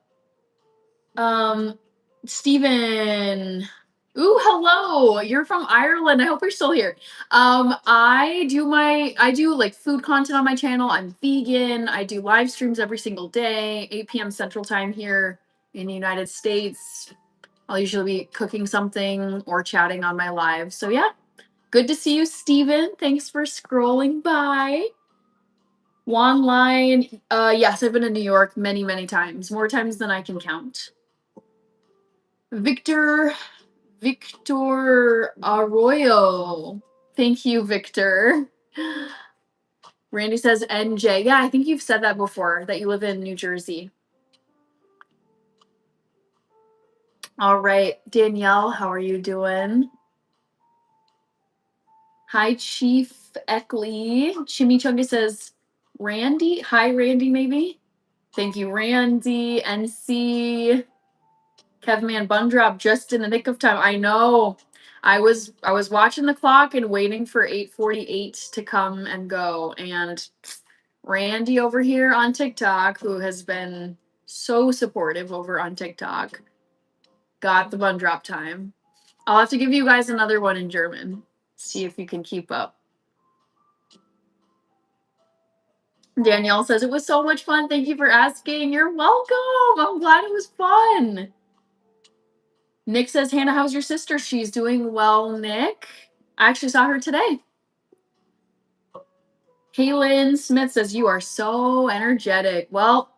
Steven. Ooh, hello. You're from Ireland. I hope you're still here. I do like food content on my channel. I'm vegan. I do live streams every single day, 8 p.m. Central Time here in the United States. I'll usually be cooking something or chatting on my live. So yeah, good to see you, Steven. Thanks for scrolling by. One line. Yes, I've been in New York many, many times, more times than I can count. Victor Arroyo. Thank you, Victor. Randy says NJ. Yeah, I think you've said that before, that you live in New Jersey. All right, Danielle, how are you doing? Hi, Chief Eckley. Chimichunga says Randy. Hi, Randy, maybe? Thank you, Randy. NC. Kevman Bun Drop just in the nick of time. I know. I was watching the clock and waiting for 8:48 to come and go. And Randy over here on TikTok, who has been so supportive over on TikTok, got the bun drop time. I'll have to give you guys another one in German. See if you can keep up. Danielle says it was so much fun. Thank you for asking. You're welcome. I'm glad it was fun. Nick says, Hannah, how's your sister? She's doing well, Nick. I actually saw her today. Kaylin Smith says, you are so energetic. Well,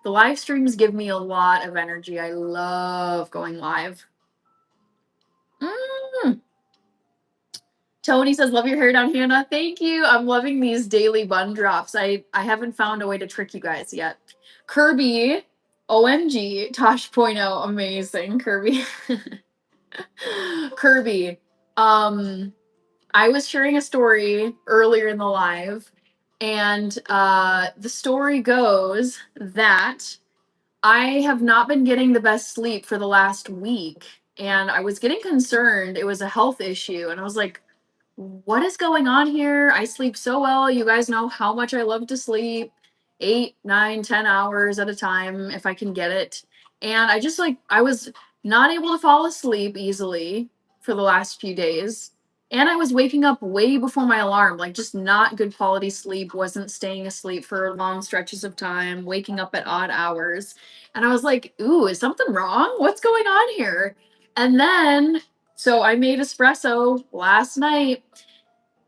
the live streams give me a lot of energy. I love going live. Tony says, love your hair down, Hannah. Thank you. I'm loving these daily bun drops. I haven't found a way to trick you guys yet. Kirby, OMG, Tosh.0, amazing, Kirby. Kirby, I was sharing a story earlier in the live, and the story goes that I have not been getting the best sleep for the last week, and I was getting concerned. It was a health issue, and I was like, what is going on here? I sleep so well. You guys know how much I love to sleep 8, 9, 10 hours at a time if I can get it. And I just I was not able to fall asleep easily for the last few days. And I was waking up way before my alarm, like just not good quality sleep, wasn't staying asleep for long stretches of time, waking up at odd hours. And I was like, ooh, is something wrong? What's going on here? And then so I made espresso last night.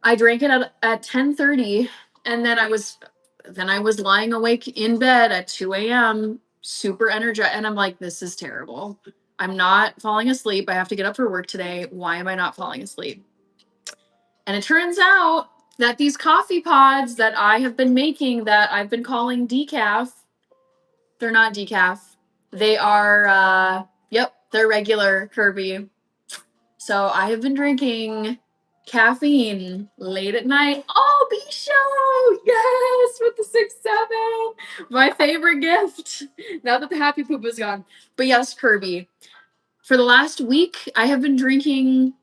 I drank it at 10:30, and then I was lying awake in bed at 2 a.m. super energetic, and I'm like, this is terrible. I'm not falling asleep. I have to get up for work today. Why am I not falling asleep? And it turns out that these coffee pods that I have been making, that I've been calling decaf, they're not decaf. They are yep, they're regular, Kirby. So I have been drinking caffeine late at night. Oh, B show! Yes, with the 6-7. My favorite gift. Now that the happy poop is gone. But yes, Kirby. For the last week, I have been drinking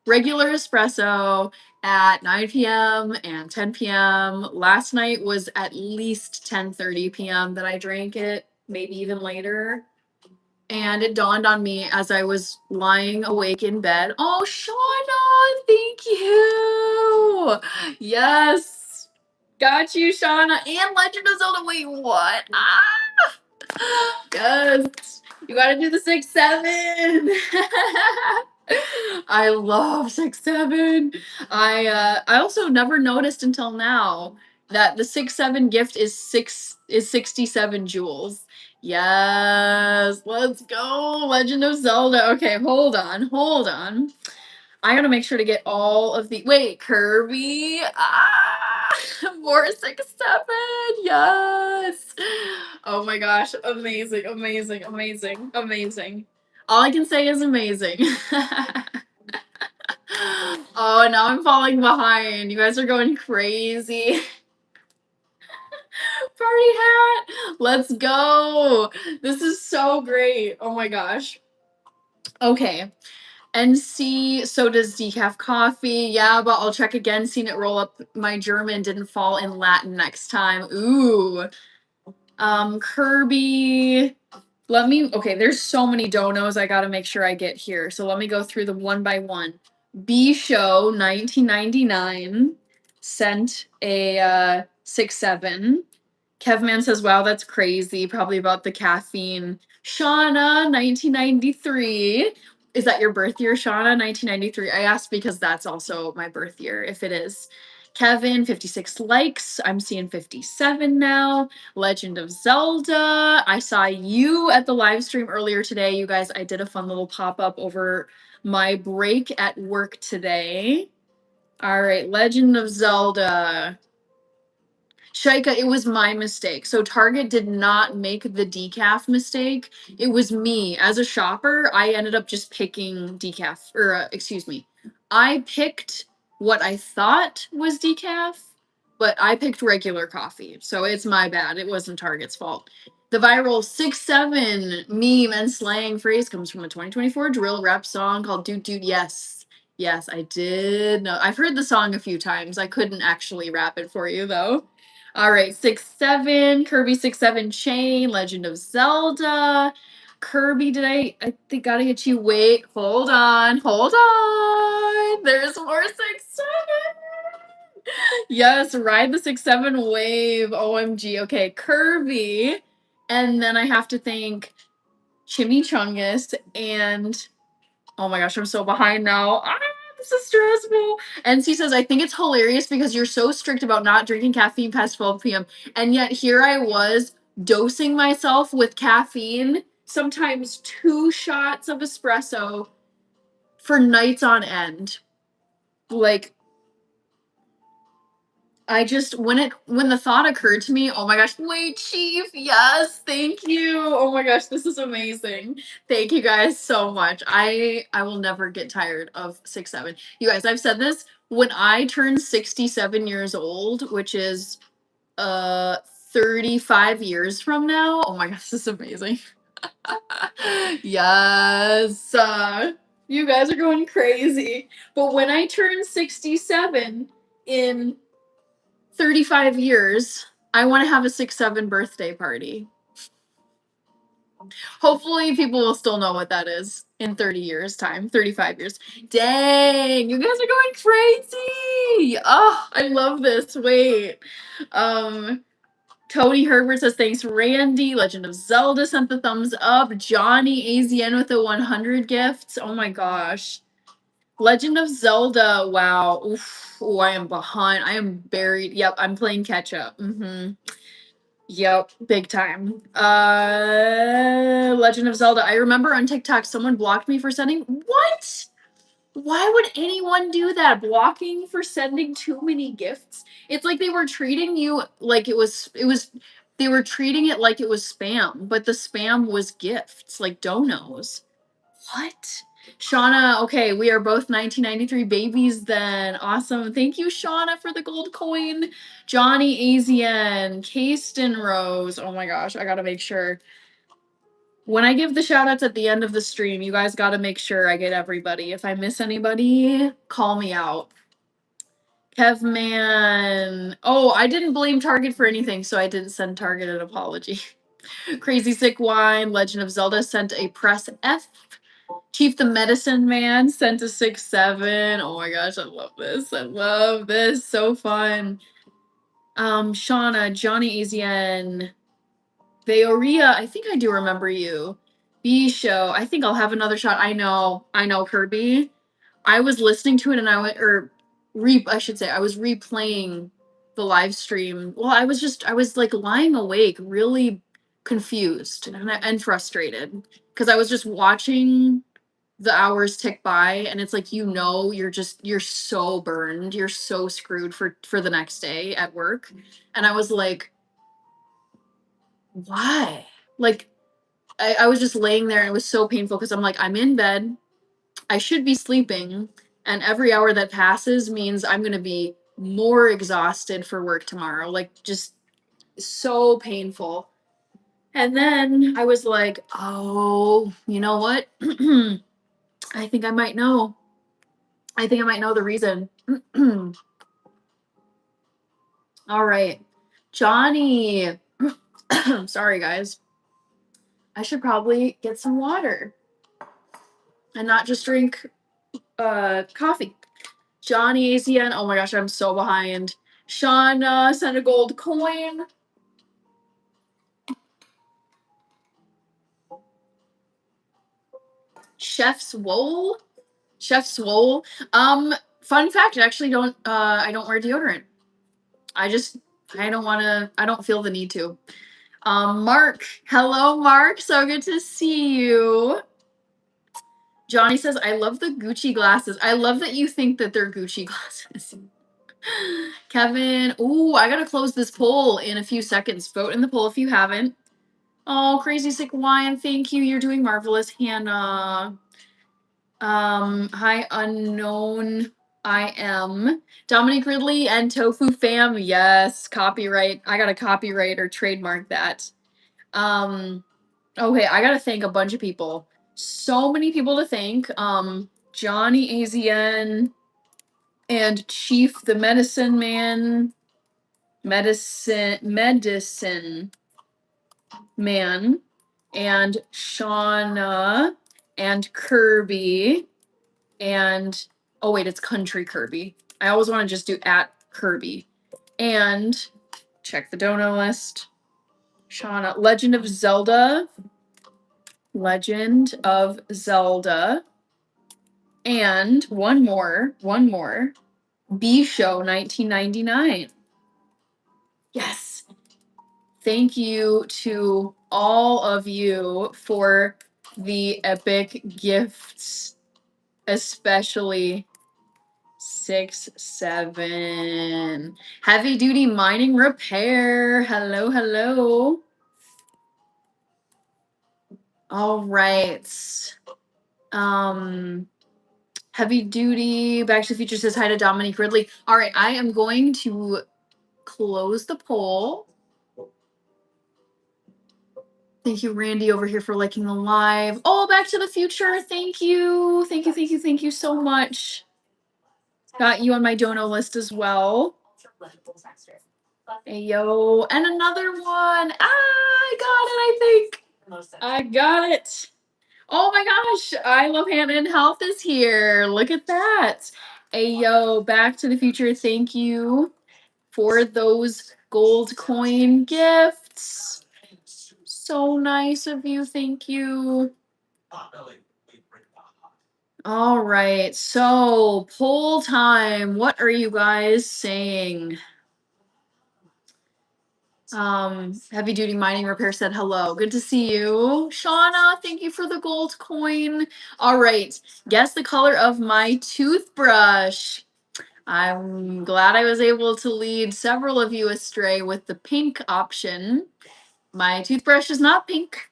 regular espresso at 9 p.m. and 10 p.m. Last night was at least 10:30 p.m. that I drank it, maybe even later. And it dawned on me as I was lying awake in bed. Oh, Shauna, thank you. Yes. Got you, Shauna. And Legend of Zelda. Wait, what? Ah. Yes. You gotta do the 6-7. I love 6-7. I also never noticed until now that the 6-7 gift is 67 jewels. Yes, let's go. Legend of Zelda. Okay, hold on. I gotta make sure to get all of the. Wait, Kirby. Ah, more 6-7. Yes. Oh my gosh, amazing. All I can say is amazing. Oh, now I'm falling behind. You guys are going crazy. Party hat. Let's go. This is so great. Oh my gosh. Okay. NC, so does decaf coffee. Yeah, but I'll check again. Seen it roll up. My German didn't fall in Latin next time. Ooh. Kirby. Okay, there's so many donos I gotta make sure I get here. So let me go through them one by one. B Show 1999 sent a 6-7. Kevman says, wow, that's crazy. Probably about the caffeine. Shauna, 1993. Is that your birth year, Shauna? 1993. I asked because that's also my birth year, if it is. Kevin, 56 likes. I'm seeing 57 now. Legend of Zelda. I saw you at the live stream earlier today. You guys, I did a fun little pop-up over my break at work today. All right, Legend of Zelda. Shaika, it was my mistake. So Target did not make the decaf mistake. It was me. As a shopper, I ended up just picking decaf, or excuse me. I picked what I thought was decaf, but I picked regular coffee. So it's my bad. It wasn't Target's fault. The viral 6'7" meme and slang phrase comes from a 2024 drill rap song called Doot Doot Yes. Yes, I did know. I've heard the song a few times. I couldn't actually rap it for you though. All right, 6'7", Kirby 6'7" chain, Legend of Zelda. Kirby, I think gotta get you. Wait, hold on. There's more 6'7". Yes, ride the 6'7" wave. OMG. Okay, Kirby. And then I have to think Chimichangas and oh my gosh, I'm so behind now. This is stressful. NC says, I think it's hilarious because you're so strict about not drinking caffeine past 12 p.m. And yet here I was dosing myself with caffeine, sometimes 2 shots of espresso for nights on end. Like, I just when the thought occurred to me, oh my gosh, wait, Chief, yes, thank you. Oh my gosh, this is amazing. Thank you guys so much. I will never get tired of 6'7". You guys, I've said this when I turn 67 years old, which is 35 years from now. Oh my gosh, this is amazing. Yes. You guys are going crazy. But when I turn 67 in 35 years, I want to have a 6'7" birthday party. Hopefully, people will still know what that is in 30 years' time, 35 years. Dang, you guys are going crazy. Oh, I love this. Wait. Tony Herbert says, thanks, Randy. Legend of Zelda sent the thumbs up. Johnny AZN with the 100 gifts. Oh my gosh. Legend of Zelda. Wow. Oof. Oh, I am behind. I am buried. Yep, I'm playing catch up. Yep, big time. Legend of Zelda. I remember on TikTok someone blocked me for sending what? Why would anyone do that? Blocking for sending too many gifts? It's like they were treating you like they were treating it like it was spam, but the spam was gifts, like donos. What? Shauna, okay, we are both 1993 babies then. Awesome. Thank you, Shauna, for the gold coin. Johnny Azian, Kasten Rose. Oh my gosh, I gotta make sure. When I give the shout outs at the end of the stream, you guys gotta make sure I get everybody. If I miss anybody, call me out. Kevman. Oh, I didn't blame Target for anything, so I didn't send Target an apology. Crazy Sick Wine, Legend of Zelda sent a press F. Chief the Medicine Man sent a 6'7". Oh my gosh, I love this. I love this. So fun. Shauna, Johnny Asian, Veoria, I think I do remember you. B Show, I think I'll have another shot. I know, Kirby. I was listening to it and I should say, I was replaying the live stream. Well, I was like lying awake, really confused and frustrated because I was just watching the hours tick by and it's like you're so burned, you're so screwed for the next day at work. And I was like, why? Like I was just laying there and it was so painful because I'm like, I'm in bed, I should be sleeping, and every hour that passes means I'm gonna be more exhausted for work tomorrow. Like just so painful. And then I was like, oh, you know what? I think I might know. I think I might know the reason. All right. Johnny. Sorry, guys. I should probably get some water and not just drink coffee. Johnny ACN. Oh my gosh, I'm so behind. Shauna sent a gold coin. Chef Swole. Fun fact, I don't wear deodorant. I don't feel the need to. Mark. Hello, Mark. So good to see you. Johnny says, I love the Gucci glasses. I love that you think that they're Gucci glasses. Kevin. Ooh, I gotta close this poll in a few seconds. Vote in the poll if you haven't. Oh, Crazy Sick Lion, thank you. You're doing marvelous, Hannah. Hi, unknown. I am Dominic Ridley and Tofu Fam. Yes, copyright. I gotta copyright or trademark that. Okay, I gotta thank a bunch of people. So many people to thank. Johnny AZN and Chief the Medicine Man. Medicine Man. And Shauna and Kirby. And oh wait, it's Country Kirby. I always want to just do at Kirby. And check the dono list. Shauna, Legend of Zelda. Legend of Zelda. And one more. B Show 1999. Yes. Thank you to all of you for the epic gifts, especially 6-7. Heavy duty mining repair. Hello, hello. All right. Heavy duty. Back to the Future says hi to Dominique Ridley. All right, I am going to close the poll. Thank you, Randy, over here for liking the live. Oh, Back to the Future. Thank you. Thank you so much. Got you on my dono list as well. Hey, yo. And another one. I got it, I think. I got it. Oh my gosh. I Love Hannah and Health is here. Look at that. Hey, yo. Back to the Future. Thank you for those gold coin gifts. So nice of you. Thank you. All right. So, poll time. What are you guys saying? Heavy duty mining repair said hello. Good to see you. Shauna, thank you for the gold coin. All right. Guess the color of my toothbrush. I'm glad I was able to lead several of you astray with the pink option. My toothbrush is not pink.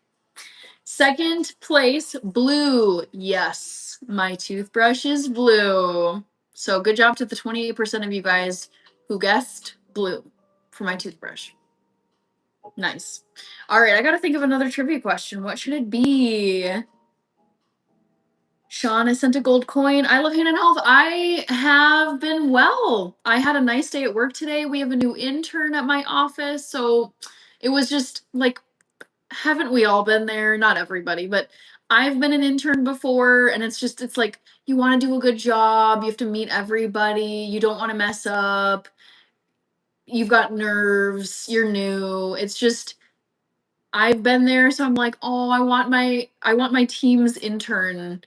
Second place, blue. Yes, my toothbrush is blue. So good job to the 28% of you guys who guessed blue for my toothbrush. Nice. All right, I got to think of another trivia question. What should it be? Sean has sent a gold coin. I love Hannah and Health. I have been well. I had a nice day at work today. We have a new intern at my office. So it was just like, haven't we all been there? Not everybody, but I've been an intern before. And it's like, you want to do a good job. You have to meet everybody. You don't want to mess up. You've got nerves. You're new. It's just, I've been there, so I'm like, oh, I want my team's intern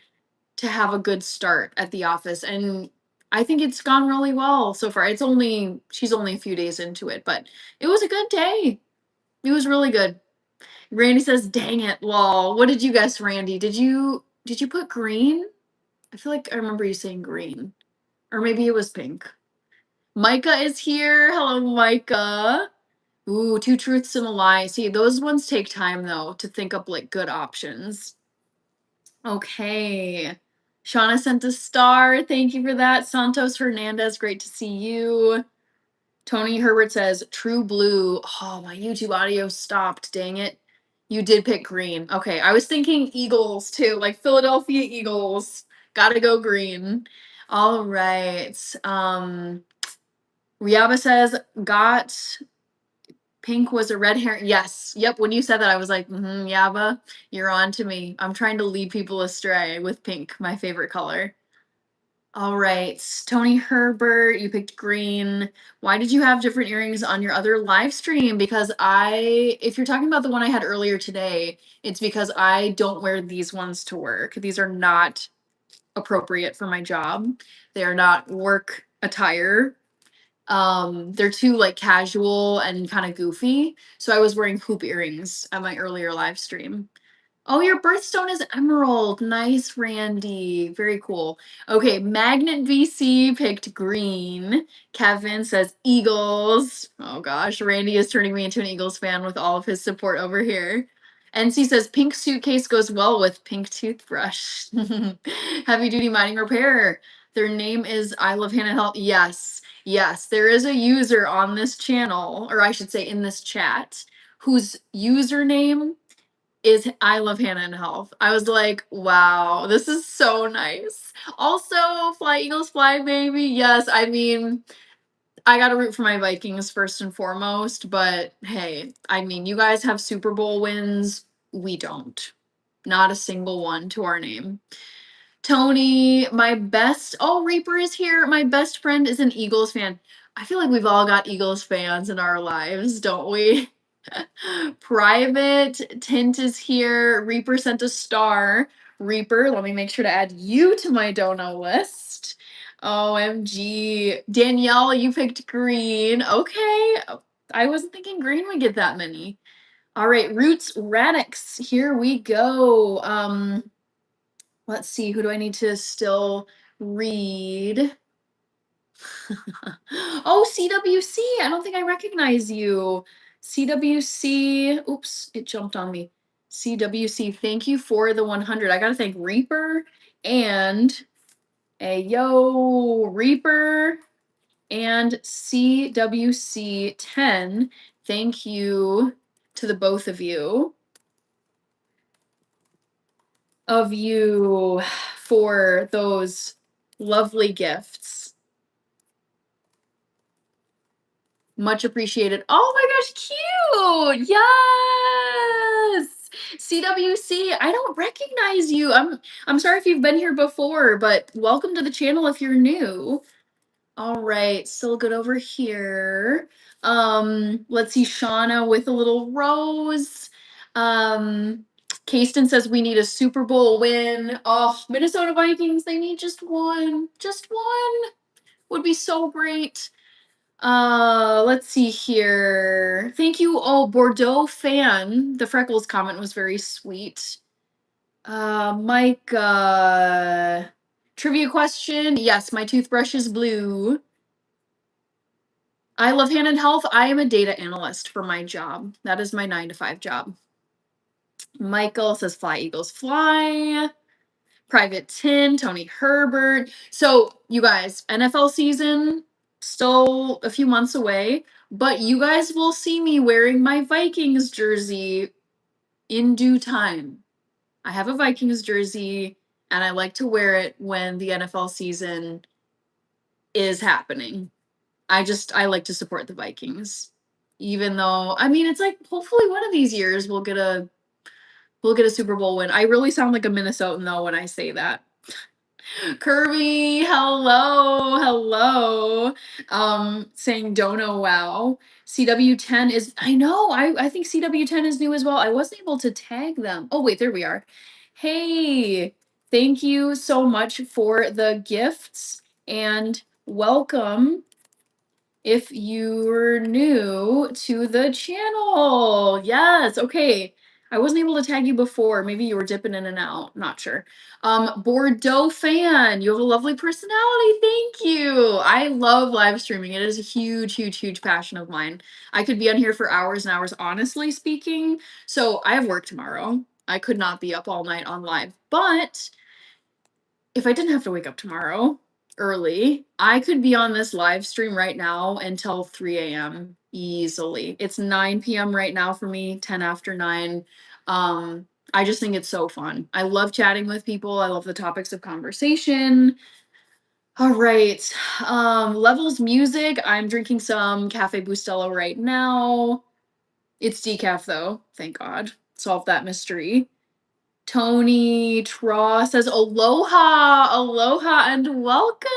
to have a good start at the office. And I think it's gone really well so far. She's only a few days into it, but it was a good day. It was really good. Randy says, dang it, lol. What did you guess, Randy? Did you put green? I feel like I remember you saying green. Or maybe it was pink. Micah is here. Hello, Micah. Ooh, two truths and a lie. See, those ones take time though to think up like good options. Okay. Shauna sent a star. Thank you for that. Santos Hernandez, great to see you. Tony Herbert says true blue. Oh, my YouTube audio stopped. Dang it. You did pick green. Okay, I was thinking Eagles too, like Philadelphia Eagles. Gotta go green. All right. Riaba says got pink was a red herring. Yes. Yep. When you said that, I was like, Yaba, you're on to me. I'm trying to lead people astray with pink, my favorite color. All right. Tony Herbert, you picked green. Why did you have different earrings on your other live stream? Because if you're talking about the one I had earlier today, it's because I don't wear these ones to work. These are not appropriate for my job. They are not work attire. They're too like casual and kind of goofy. So I was wearing hoop earrings at my earlier live stream. Oh, your birthstone is emerald. Nice, Randy. Very cool. Okay, Magnet VC picked green. Kevin says Eagles. Oh gosh, Randy is turning me into an Eagles fan with all of his support over here. NC says pink suitcase goes well with pink toothbrush. Heavy duty mining repair. Their name is I Love Hannah Health. Yes, yes, there is a user on this channel, or I should say in this chat, whose username is I Love Hannah and Health. I was like, wow, this is so nice. Also, Fly Eagles Fly, baby. Yes, I mean, I got to root for my Vikings first and foremost, but hey, I mean, you guys have Super Bowl wins. We don't. Not a single one to our name. Tony, oh, Reaper is here. My best friend is an Eagles fan. I feel like we've all got Eagles fans in our lives, don't we? Private Tint is here. Reaper sent a star. Reaper, let me make sure to add you to my dono list. OMG. Danielle, you picked green. Okay. I wasn't thinking green would get that many. All right, Roots Radix. Here we go. Let's see, who do I need to still read? Oh, CWC. I don't think I recognize you. CWC. Oops, it jumped on me. CWC, thank you for the 100. I got to thank Reaper and Reaper and CWC10. Thank you to the both of you for those lovely gifts. Much appreciated. Oh my gosh, cute! Yes! CWC, I don't recognize you. I'm sorry if you've been here before, but welcome to the channel if you're new. All right, still good over here. Let's see, Shauna with a little rose. Kasten says we need a Super Bowl win. Oh, Minnesota Vikings, they need just one. Just one would be so great. Let's see here. Thank you. Oh, Bordeaux fan. The freckles comment was very sweet. Mike, trivia question. Yes, my toothbrush is blue. I love Hand and Health. I am a data analyst for my job. That is my 9 to 5 job. Michael says fly Eagles fly. Private Tin, Tony Herbert. So, you guys, NFL season still a few months away, but you guys will see me wearing my Vikings jersey in due time. I have a Vikings jersey and I like to wear it when the NFL season is happening. I like to support the Vikings. Even though, I mean, it's like hopefully one of these years we'll get a Super Bowl win. I really sound like a Minnesotan though when I say that. Kirby, hello, hello. Saying Dono wow. CW10 is, I know, I think CW10 is new as well. I wasn't able to tag them. Oh, wait, there we are. Hey, thank you so much for the gifts and welcome if you're new to the channel. Yes, okay. I wasn't able to tag you before. Maybe you were dipping in and out. Not sure. Bordeaux fan, you have a lovely personality. Thank you. I love live streaming. It is a huge, huge, huge passion of mine. I could be on here for hours and hours, honestly speaking. So I have work tomorrow. I could not be up all night on live. But if I didn't have to wake up tomorrow early, I could be on this live stream right now until 3 a.m. easily. It's 9 p.m. right now for me, 10 after 9. I just think it's so fun. I love chatting with people. I love the topics of conversation. All right. Levels music. I'm drinking some Cafe Bustelo right now. It's decaf though. Thank God. Solved that mystery. Tony Traw says aloha, aloha, and welcome.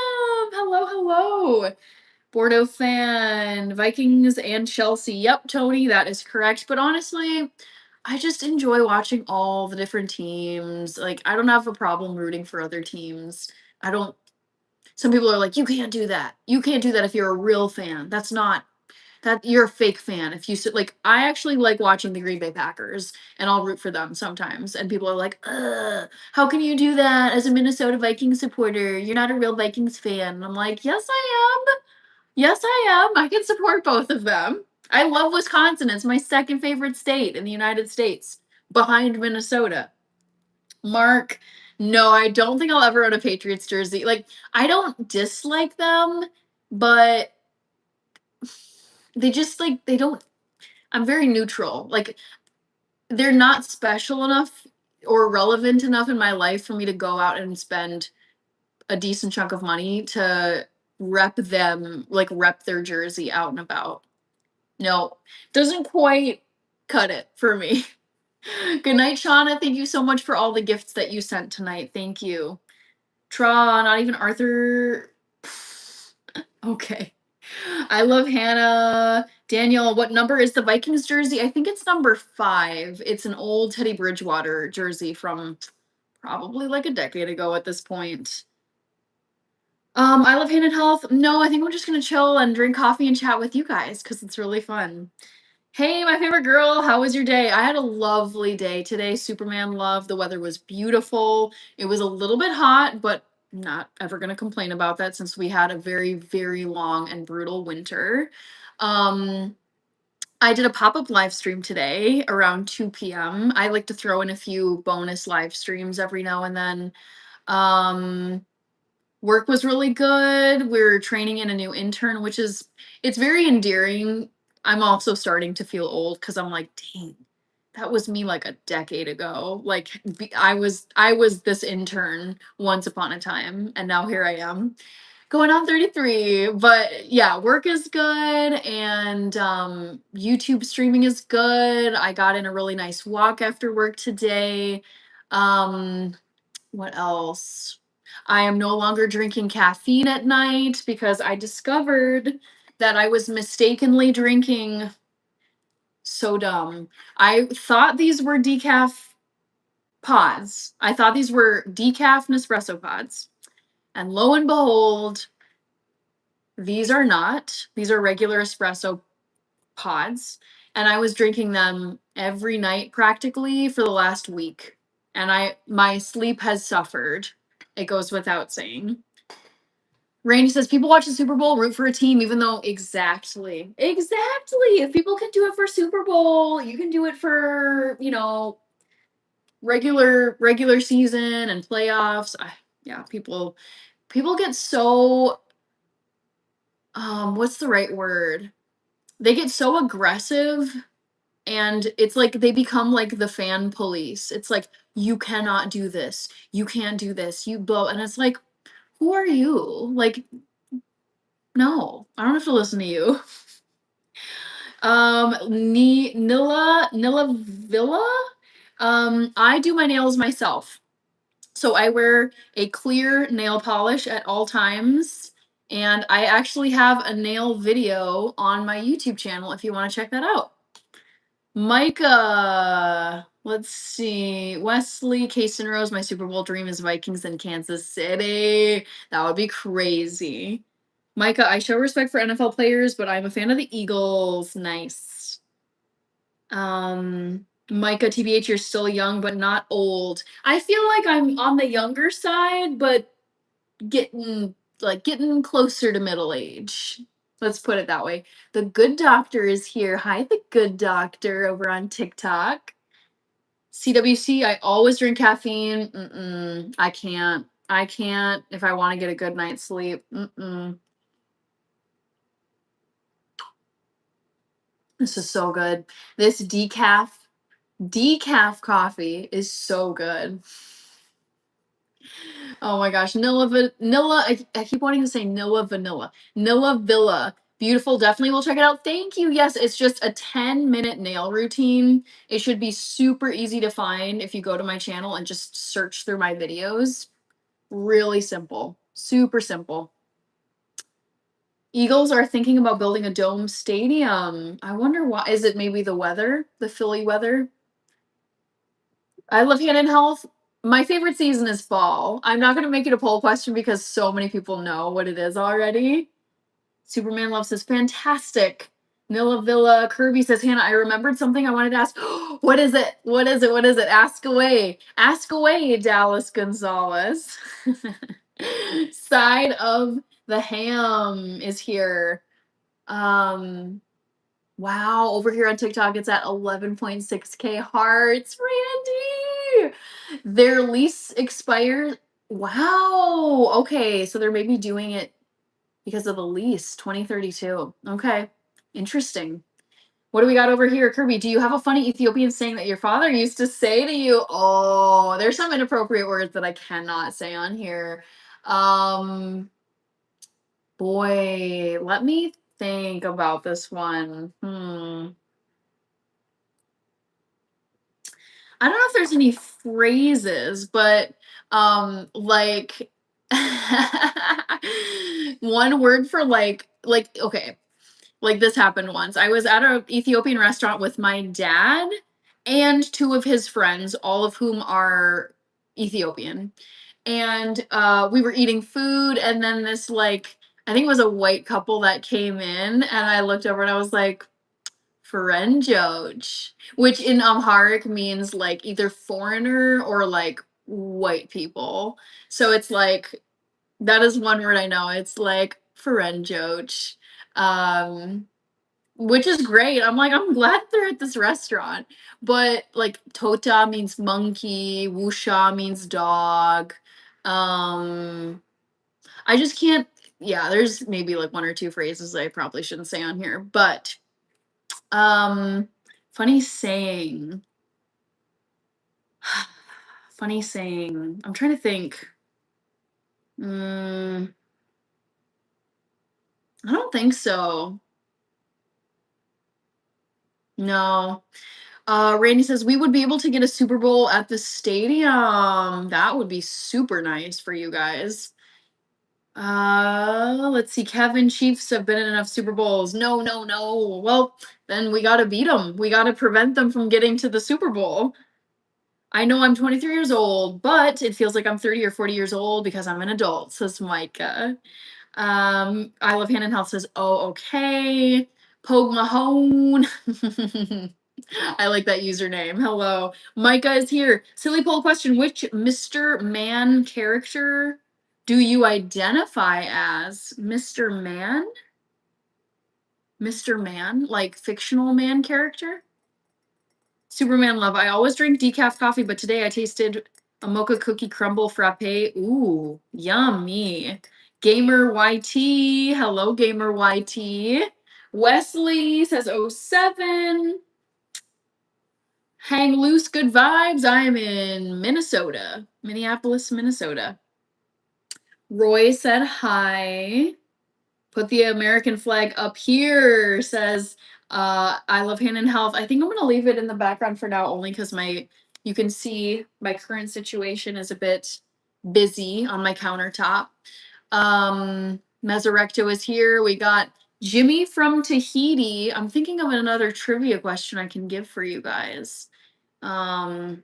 Hello, hello. Bordeaux fan, Vikings and Chelsea. Yep, Tony, that is correct. But honestly, I just enjoy watching all the different teams. Like, I don't have a problem rooting for other teams. I don't. Some people are like, you can't do that. You can't do that if you're a real fan. That's not That you're a fake fan. If you like, I actually like watching the Green Bay Packers, and I'll root for them sometimes. And people are like, "Ugh, how can you do that as a Minnesota Vikings supporter? You're not a real Vikings fan." And I'm like, "Yes, I am. Yes, I am. I can support both of them. I love Wisconsin. It's my second favorite state in the United States, behind Minnesota." Mark, no, I don't think I'll ever own a Patriots jersey. Like, I don't dislike them, but they just like they don't. I'm very neutral. Like, they're not special enough or relevant enough in my life for me to go out and spend a decent chunk of money to rep them, like rep their jersey out and about. No, doesn't quite cut it for me. Good night, Shauna. Thank you so much for all the gifts that you sent tonight. Thank you. Tra, not even Arthur. Okay. I love Hannah. Daniel, what number is the Vikings jersey? I think it's number 5. It's an old Teddy Bridgewater jersey from probably like a decade ago at this point. I love Hand and Health. No, I think I'm just gonna chill and drink coffee and chat with you guys because it's really fun. Hey, my favorite girl, how was your day? I had a lovely day today. Superman love. The weather was beautiful. It was a little bit hot, but not ever going to complain about that since we had a very, very long and brutal winter. Um, I did a pop-up live stream today around 2 p.m. I like to throw in a few bonus live streams every now and then. Um, Work was really good. We're training in a new intern, which is it's very endearing. I'm also starting to feel old because I'm like, dang, that was me like a decade ago. Like I was this intern once upon a time, and now here I am, going on 33. But yeah, work is good, and YouTube streaming is good. I got in a really nice walk after work today. Um, what else? I am no longer drinking caffeine at night because I discovered that I was mistakenly drinking. So dumb. I thought these were decaf pods. I thought these were decaf Nespresso pods. And lo and behold, these are not. These are regular espresso pods. And I was drinking them every night practically for the last week. And my sleep has suffered. It goes without saying. Randy says people watch the Super Bowl, root for a team, even though exactly. If people can do it for Super Bowl, you can do it for, regular season and playoffs. Yeah, people get so what's the right word? They get so aggressive, and it's like they become like the fan police. It's like, you cannot do this. You can't do this. You blow, and it's like, who are you? Like, no, I don't have to listen to you. Nilla Villa. I do my nails myself. So I wear a clear nail polish at all times. And I actually have a nail video on my YouTube channel if you want to check that out. Micah, let's see. Wesley, Case and Rose, my Super Bowl dream is Vikings in Kansas City. That would be crazy. Micah, I show respect for NFL players, but I'm a fan of the Eagles. Nice. Micah, TBH, you're still young, but not old. I feel like I'm on the younger side, but getting closer to middle age. Let's put it that way. The good doctor is here. Hi, the good doctor over on TikTok. CWC, I always drink caffeine. I can't. I can't if I want to get a good night's sleep. This is so good. This decaf coffee is so good. Oh my gosh, Nilla, I keep wanting to say Nilla Vanilla. Nilla Villa. Beautiful. Definitely will check it out. Thank you. Yes, it's just a 10-minute nail routine. It should be super easy to find if you go to my channel and just search through my videos. Really simple. Super simple. Eagles are thinking about building a dome stadium. I wonder why. Is it maybe the weather? The Philly weather? I love Hand in Health. My favorite season is fall. I'm not going to make it a poll question because so many people know what it is already. Superman loves this. Fantastic. Nilla Villa. Kirby says, Hannah, I remembered something I wanted to ask. What is it? What is it? What is it? Ask away. Ask away, Dallas Gonzalez. Side of the ham is here. Wow, over here on TikTok, it's at 11.6K hearts. Randy! Their lease expires. Wow. Okay, so they're maybe doing it because of the lease, 2032. Okay, interesting. What do we got over here? Kirby, do you have a funny Ethiopian saying that your father used to say to you? Oh, there's some inappropriate words that I cannot say on here. Boy, let me think about this one. I don't know if there's any phrases, but like one word for like okay, like this happened once. I was at an Ethiopian restaurant with my dad and two of his friends, all of whom are Ethiopian. And we were eating food, and then this like I think it was a white couple that came in, and I looked over and I was like, Ferenjoch, which in Amharic means like either foreigner or like white people. So it's like that is one word I know. It's like Ferenjoch. Um which is great. I'm like, I'm glad they're at this restaurant. But like Tota means monkey, Wusha means dog. Um I just can't yeah, there's maybe like one or two phrases I probably shouldn't say on here, but um, funny saying. Funny saying. I'm trying to think. Mm, I don't think so. No. Randy says we would be able to get a Super Bowl at the stadium. That would be super nice for you guys. Let's see. Kevin, Chiefs have been in enough Super Bowls. No, no, no. Well, then we got to beat them. We got to prevent them from getting to the Super Bowl. I know I'm 23 years old, but it feels like I'm 30 or 40 years old because I'm an adult, says Micah. I Love Hand and Health says, oh, okay. Pogue Mahone. I like that username. Hello. Micah is here. Silly poll question. Which Mr. Man character do you identify as? Mr. Man? Mr. Man? Like fictional man character? Superman love. I always drink decaf coffee, but today I tasted a mocha cookie crumble frappe. Ooh, yummy. Gamer YT. Hello, Gamer YT. Wesley says oh 07. Hang loose, good vibes. I am in Minnesota, Minneapolis, Minnesota. Roy said hi. Put the American flag up here, says I love hand and health. I think I'm gonna leave it in the background for now only because you can see my current situation is a bit busy on my countertop. Mesorecto is here. We got Jimmy from Tahiti. I'm thinking of another trivia question I can give for you guys. I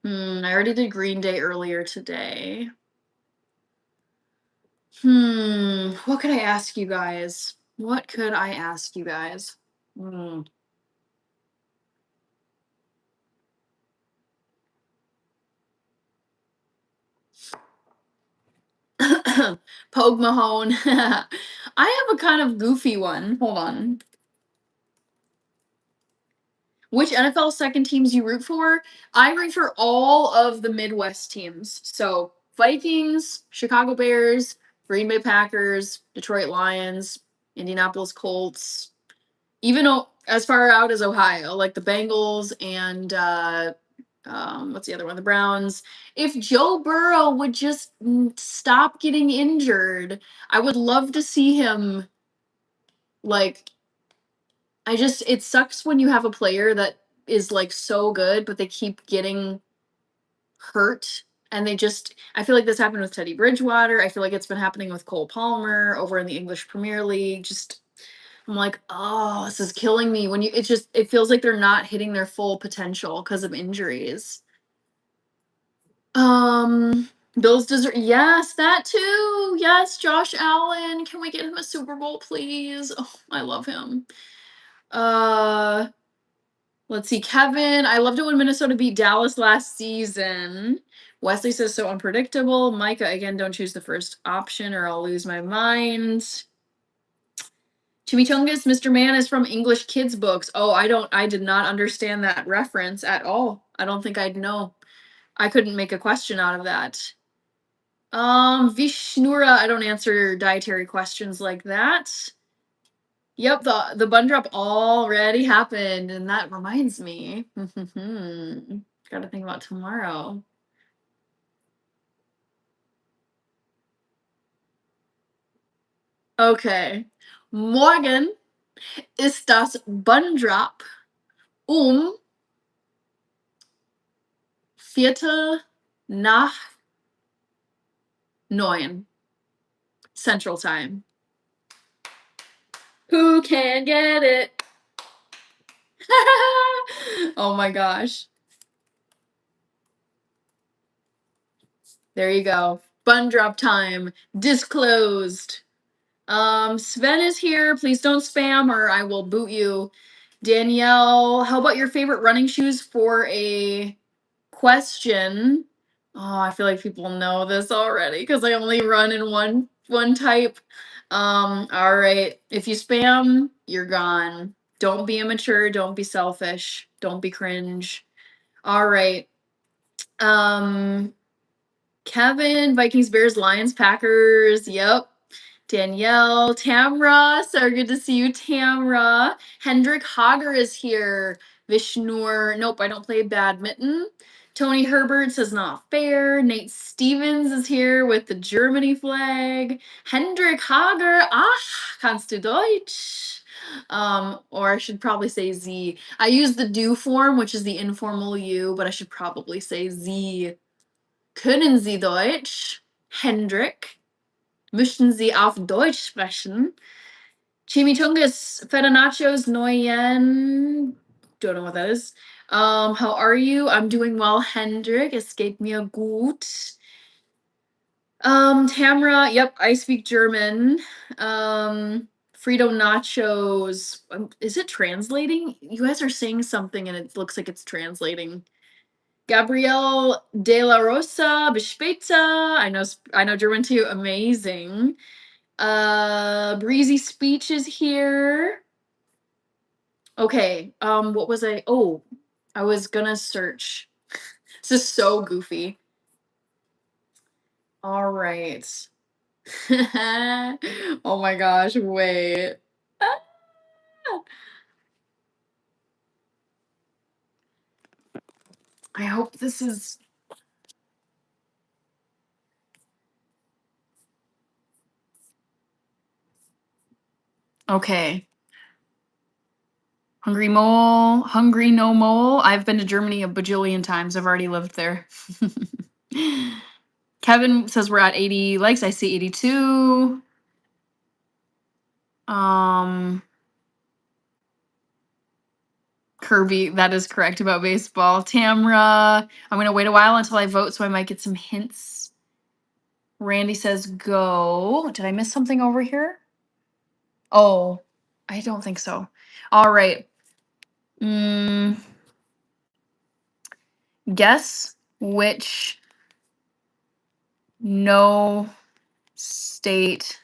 already did Green Day earlier today. What could I ask you guys? What could I ask you guys? Hmm. Pogue Mahone. I have a kind of goofy one. Hold on. Which NFL second teams you root for? I root for all of the Midwest teams. So Vikings, Chicago Bears, Green Bay Packers, Detroit Lions, Indianapolis Colts, even as far out as Ohio, like the Bengals and what's the other one? The Browns. If Joe Burrow would just stop getting injured, I would love to see him like it sucks when you have a player that is like so good, but they keep getting hurt. And I feel like this happened with Teddy Bridgewater. I feel like it's been happening with Cole Palmer over in the English Premier League. I'm like, oh, this is killing me. It feels like they're not hitting their full potential because of injuries. Bills deserve, yes, that too. you. Yes, Josh Allen. Can we get him a Super Bowl, please? Oh, I love him. Let's see. Kevin, I loved it when Minnesota beat Dallas last season. Wesley says so unpredictable. Micah, again, don't choose the first option or I'll lose my mind. Chimichangas, Mr. Man is from English kids books. Oh, I did not understand that reference at all. I don't think I'd know. I couldn't make a question out of that. Vishnura, I don't answer dietary questions like that. Yep, the bun drop already happened, and that reminds me. Gotta think about tomorrow. Okay. Morgen ist das Bun Drop Viertel nach 9 Central Time. Who can get it? Oh my gosh. There you go. Bun drop time disclosed. Sven is here. Please don't spam or I will boot you. Danielle, how about your favorite running shoes for a question? Oh, I feel like people know this already because I only run in one type. All right. If you spam, you're gone. Don't be immature, don't be selfish, don't be cringe. All right. Kevin, Vikings, Bears, Lions, Packers. Yep. Danielle, Tamra, so good to see you, Tamra. Hendrik Hager is here. Vishnur, nope, I don't play badminton. Tony Herbert says not fair. Nate Stevens is here with the Germany flag. Hendrik Hager, kannst du Deutsch? Or I should probably say Z. I use the do form, which is the informal U, but I should probably say Z. Können Sie Deutsch? Hendrik? Möchten Sie auf Deutsch sprechen? Chimichangas, feta nachos, Noyen. Don't know what that is. How are you? I'm doing well, Hendrik. Es geht mir gut. Tamra, yep, I speak German. Frito nachos. Is it translating? You guys are saying something and it looks like it's translating. Gabrielle De La Rosa, Bispeta. I know German too. Amazing. Breezy Speech is here. Okay. What was I? Oh, I was gonna search. This is so goofy. All right. Oh my gosh, wait. Ah! I hope this is. Okay. Hungry Mole, Hungry No Mole. I've been to Germany a bajillion times. I've already lived there. Kevin says we're at 80 likes. I see 82. Kirby, that is correct about baseball. Tamra, I'm going to wait a while until I vote so I might get some hints. Randy says go. Did I miss something over here? Oh, I don't think so. All right. Guess which no state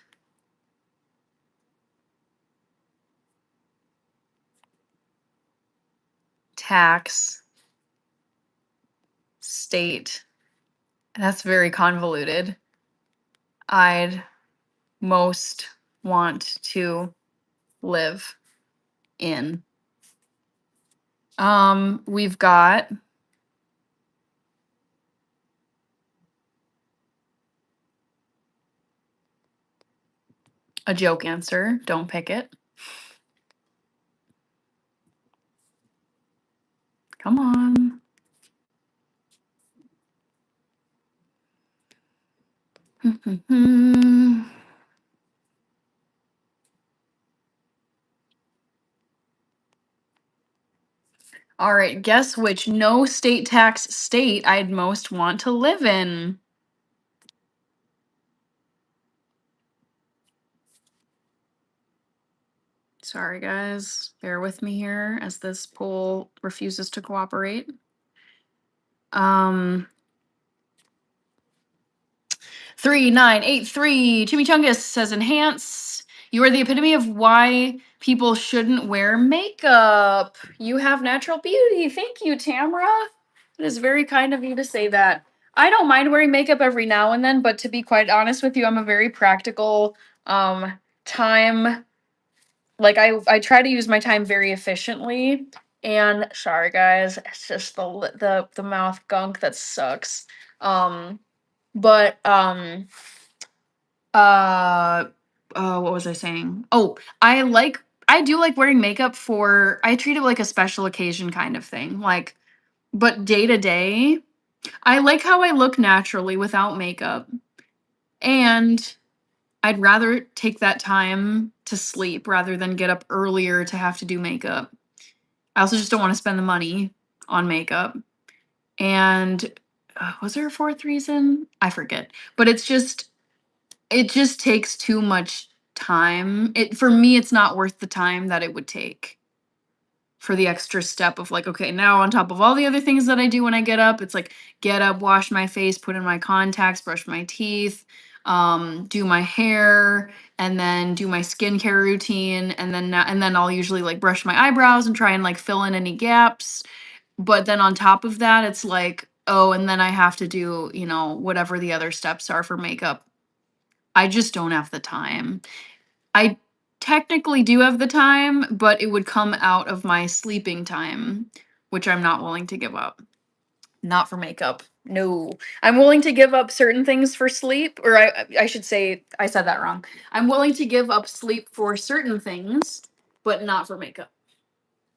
tax state. That's very convoluted. I'd most want to live in. We've got a joke answer. Don't pick it. Come on. All right, guess which no state tax state I'd most want to live in. Sorry, guys. Bear with me here as this poll refuses to cooperate. 3983 Chimichangas says enhance. You are the epitome of why people shouldn't wear makeup. You have natural beauty. Thank you, Tamra. It is very kind of you to say that. I don't mind wearing makeup every now and then, but to be quite honest with you, I'm a very practical time. Like I try to use my time very efficiently. And sorry guys, it's just the mouth gunk that sucks. But uh what was I saying? Oh, I do like wearing makeup for I treat it like a special occasion kind of thing. Like but day to day, I like how I look naturally without makeup. And I'd rather take that time to sleep rather than get up earlier to have to do makeup. I also just don't want to spend the money on makeup. And was there a fourth reason? I forget. But it just takes too much time. It for me it's not worth the time that it would take for the extra step of like, okay, now on top of all the other things that I do when I get up, it's like get up, wash my face, put in my contacts, brush my teeth, do my hair, and then do my skincare routine, and then I'll usually like brush my eyebrows and try and like fill in any gaps. But then on top of that, it's like, oh, and then I have to do, you know, whatever the other steps are for makeup. I just don't have the time. I technically do have the time, but it would come out of my sleeping time, which I'm not willing to give up. Not for makeup. No. I'm willing to give up certain things for sleep, or I should say I said that wrong. I'm willing to give up sleep for certain things, but not for makeup.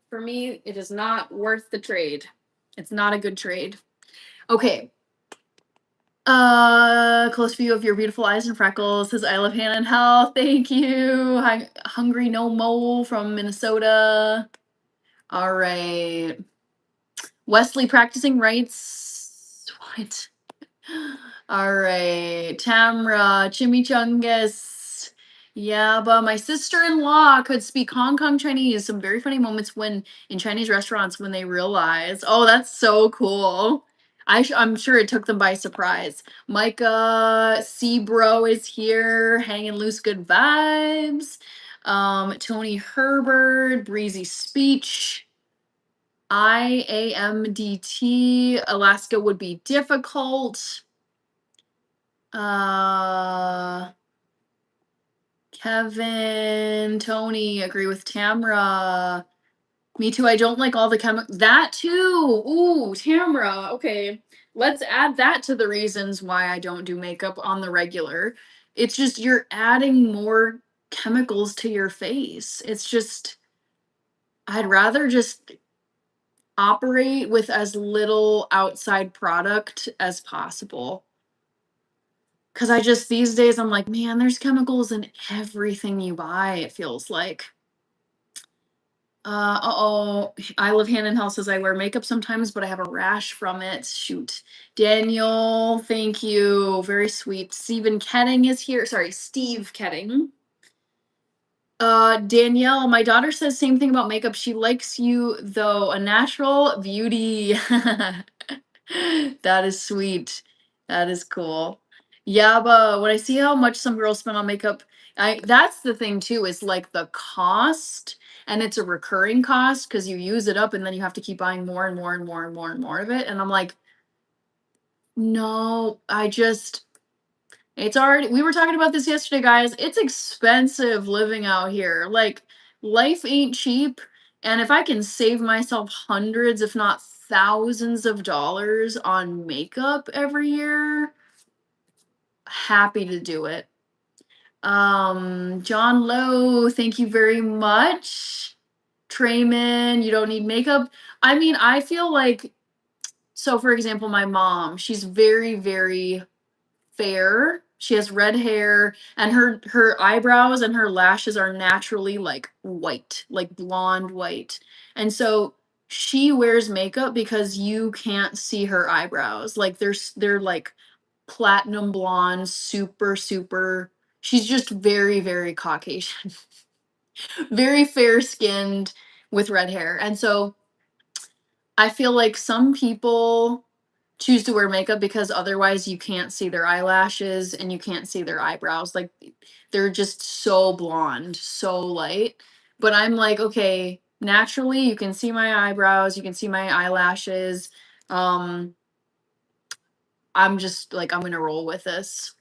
For me, it is not worth the trade. It's not a good trade. Okay. Close view of your beautiful eyes and freckles says I love Hannah and Health. Thank you. Hungry No Mo from Minnesota. All right. Wesley practicing rights. What? All right. Tamra, Chimichangas. Yeah, but my sister-in-law could speak Hong Kong Chinese. Some very funny moments when in Chinese restaurants when they realized. Oh, that's so cool. I'm sure it took them by surprise. Micah Sebro is here, hanging loose, good vibes. Tony Herbert, breezy speech. IAMDT, Alaska would be difficult. Kevin, Tony, agree with Tamra. Me too. I don't like all the that too. Ooh, Tamra. Okay. Let's add that to the reasons why I don't do makeup on the regular. It's just you're adding more chemicals to your face. It's just I'd rather just operate with as little outside product as possible. Cause I just these days I'm like, man, there's chemicals in everything you buy, it feels like. Uh-oh. I Love Hand in Health says I wear makeup sometimes, but I have a rash from it. Shoot. Daniel, thank you. Very sweet. Stephen Ketting is here. Sorry, Steve Ketting. Danielle, my daughter says same thing about makeup. She likes you though, a natural beauty. That is sweet. That is cool. Yeah, but when I see how much some girls spend on makeup, I that's the thing too, is like the cost, and it's a recurring cost because you use it up and then you have to keep buying more and more and more and more and more of it. And I'm like, no, it's already we were talking about this yesterday, guys. It's expensive living out here. Like life ain't cheap. And if I can save myself hundreds, if not thousands of dollars on makeup every year, happy to do it. John Lowe, thank you very much. Trayman, you don't need makeup. I mean, I feel like so for example, my mom, she's very, very fair. She has red hair and her eyebrows and her lashes are naturally like white, like blonde white. And so she wears makeup because you can't see her eyebrows. Like they're like platinum blonde, super super. She's just very very Caucasian. very fair skinned with red hair. And so I feel like some people choose to wear makeup because otherwise you can't see their eyelashes and you can't see their eyebrows. Like they're just so blonde, so light. But I'm like, okay, naturally you can see my eyebrows, you can see my eyelashes. Um, I'm just like, I'm gonna roll with this.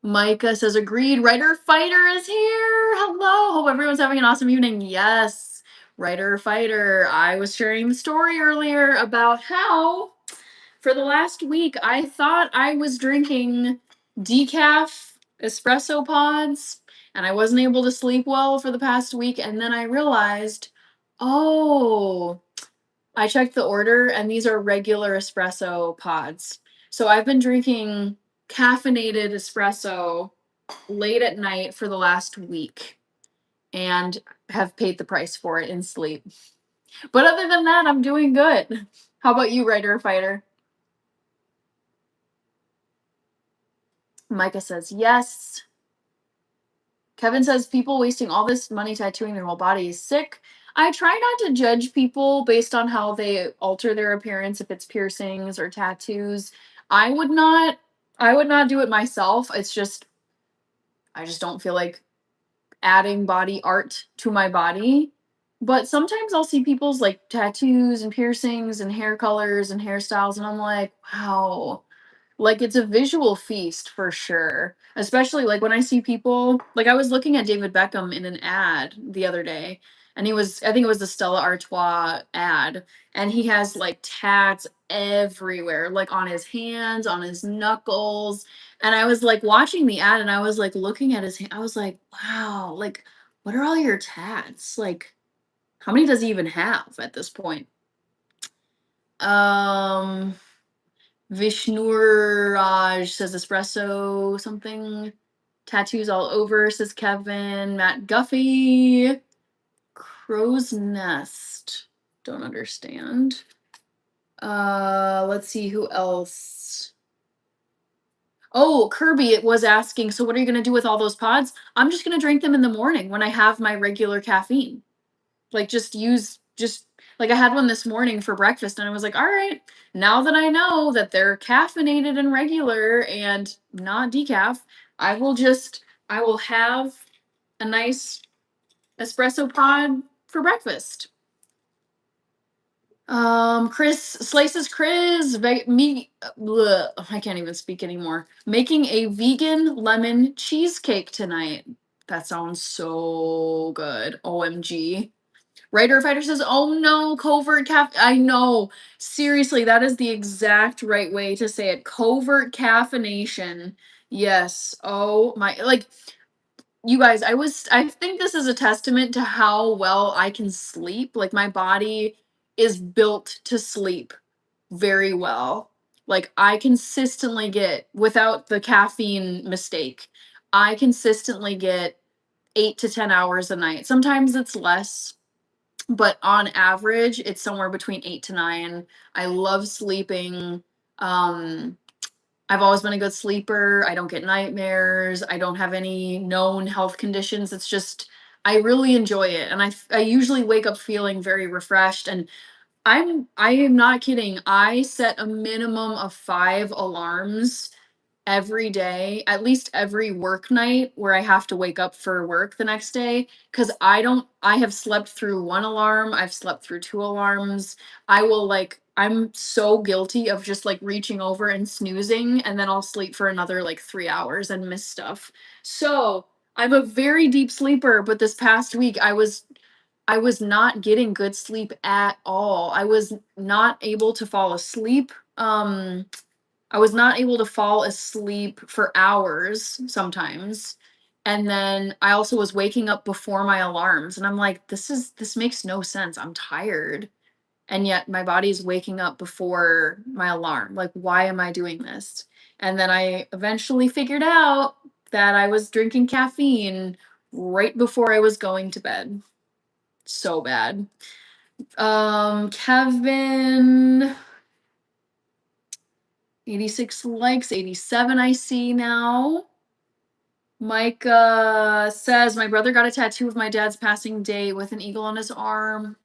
Micah says, agreed. Writer Fighter is here. Hello. Hope everyone's having an awesome evening. Yes, Writer Fighter. I was sharing the story earlier about how for the last week I thought I was drinking decaf espresso pods and I wasn't able to sleep well for the past week. And then I realized, oh, I checked the order and these are regular espresso pods. So I've been drinking caffeinated espresso late at night for the last week and have paid the price for it in sleep. But other than that, I'm doing good. How about you, writer or fighter? Micah says yes. Kevin says people wasting all this money tattooing their whole body is sick. I try not to judge people based on how they alter their appearance, if it's piercings or tattoos. I would not I would not do it myself. It's just I just don't feel like adding body art to my body. But sometimes I'll see people's like tattoos and piercings and hair colors and hairstyles and I'm like, wow, like it's a visual feast for sure. Especially like when I see people, like I was looking at David Beckham in an ad the other day, and I think it was the Stella Artois ad, and he has like tats everywhere, like on his hands, on his knuckles. And I was like watching the ad and I was like looking at his hand, I was like, wow, like what are all your tats? Like, how many does he even have at this point? Um Vishnuraj says espresso something. Tattoos all over, says Kevin. Matt Guffey. Crow's Nest. Don't understand. Let's see who else. Oh, Kirby it was asking, so what are you gonna do with all those pods? I'm just gonna drink them in the morning when I have my regular caffeine. Like just like I had one this morning for breakfast and I was like, all right, now that I know that they're caffeinated and regular and not decaf, I will have a nice espresso pod for breakfast. Chris slices Chris me bleh, I can't even speak anymore. Making a vegan lemon cheesecake tonight. That sounds so good. OMG. Writer Fighter says, "Oh no, covert I know. Seriously, that is the exact right way to say it. Covert caffeination. Yes. Oh my, like you guys, I think this is a testament to how well I can sleep. Like my body is built to sleep very well. Like I consistently get without the caffeine mistake. I consistently get 8 to 10 hours a night. Sometimes it's less, but on average it's somewhere between 8 to 9. I love sleeping. um I've always been a good sleeper. I don't get nightmares. I don't have any known health conditions. It's just I really enjoy it and I usually wake up feeling very refreshed. And I am not kidding. I set a minimum of 5 alarms every day, at least every work night where I have to wake up for work the next day, cuz I have slept through one alarm, I've slept through two alarms. I'm so guilty of just like reaching over and snoozing and then I'll sleep for another like 3 hours and miss stuff. So, I'm a very deep sleeper, but this past week I was not getting good sleep at all. I was not able to fall asleep. I was not able to fall asleep for hours sometimes. And then I also was waking up before my alarms. And I'm like, this makes no sense. I'm tired. And yet my body's waking up before my alarm. Like, why am I doing this? And then I eventually figured out that I was drinking caffeine right before I was going to bed. So bad. Kevin 86 likes, 87 I see now. Micah says, my brother got a tattoo of my dad's passing day with an eagle on his arm.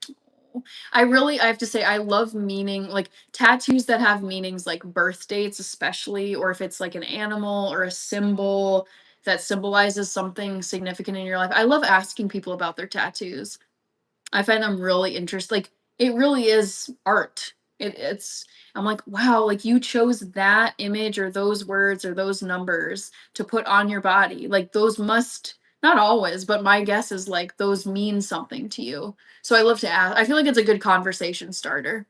I have to say, I love meaning, like tattoos that have meanings like birth dates, especially, or if it's like an animal or a symbol that symbolizes something significant in your life. I love asking people about their tattoos. I find them really interesting. Like it really is art. I'm like, wow, like you chose that image or those words or those numbers to put on your body. Like those must not always, but my guess is like those mean something to you. So I love to ask. I feel like it's a good conversation starter.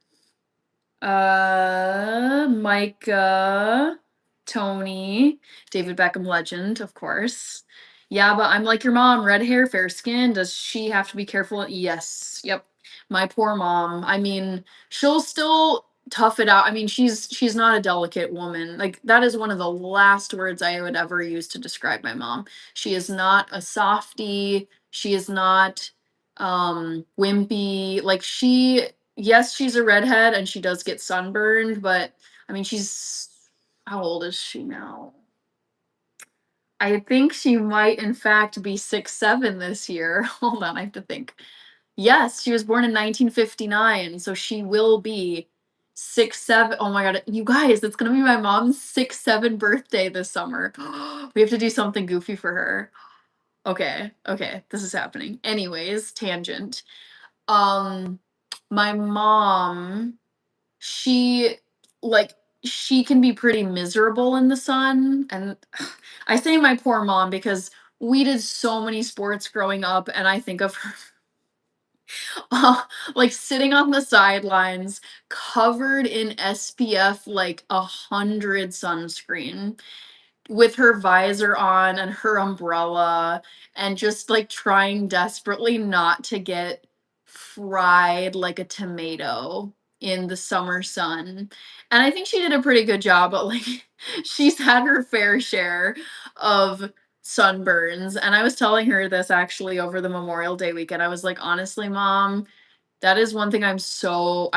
Micah, Tony, David Beckham legend, of course. Yeah, but I'm like your mom, red hair, fair skin. Does she have to be careful? Yes. Yep. My poor mom. I mean, she'll still tough it out. I mean, she's not a delicate woman. Like that is one of the last words I would ever use to describe my mom. She is not a softie. She is not wimpy. Like she yes, she's a redhead and she does get sunburned, but I mean, she's how old is she now? I think she might, in fact, be 6'7" this year. Hold on, I have to think. Yes, she was born in 1959, so she will be 6'7". Oh my god, you guys, it's gonna be my mom's 6'7" birthday this summer. We have to do something goofy for her. Okay, okay, this is happening. Anyways, tangent. Um, my mom she like she can be pretty miserable in the sun and I say my poor mom because we did so many sports growing up and I think of her like sitting on the sidelines covered in SPF like 100 sunscreen with her visor on and her umbrella and just like trying desperately not to get fried like a tomato in the summer sun. And I think she did a pretty good job, but like she's had her fair share of sunburns. And I was telling her this actually over the Memorial Day weekend. I was like, honestly, mom, that is one thing I'm so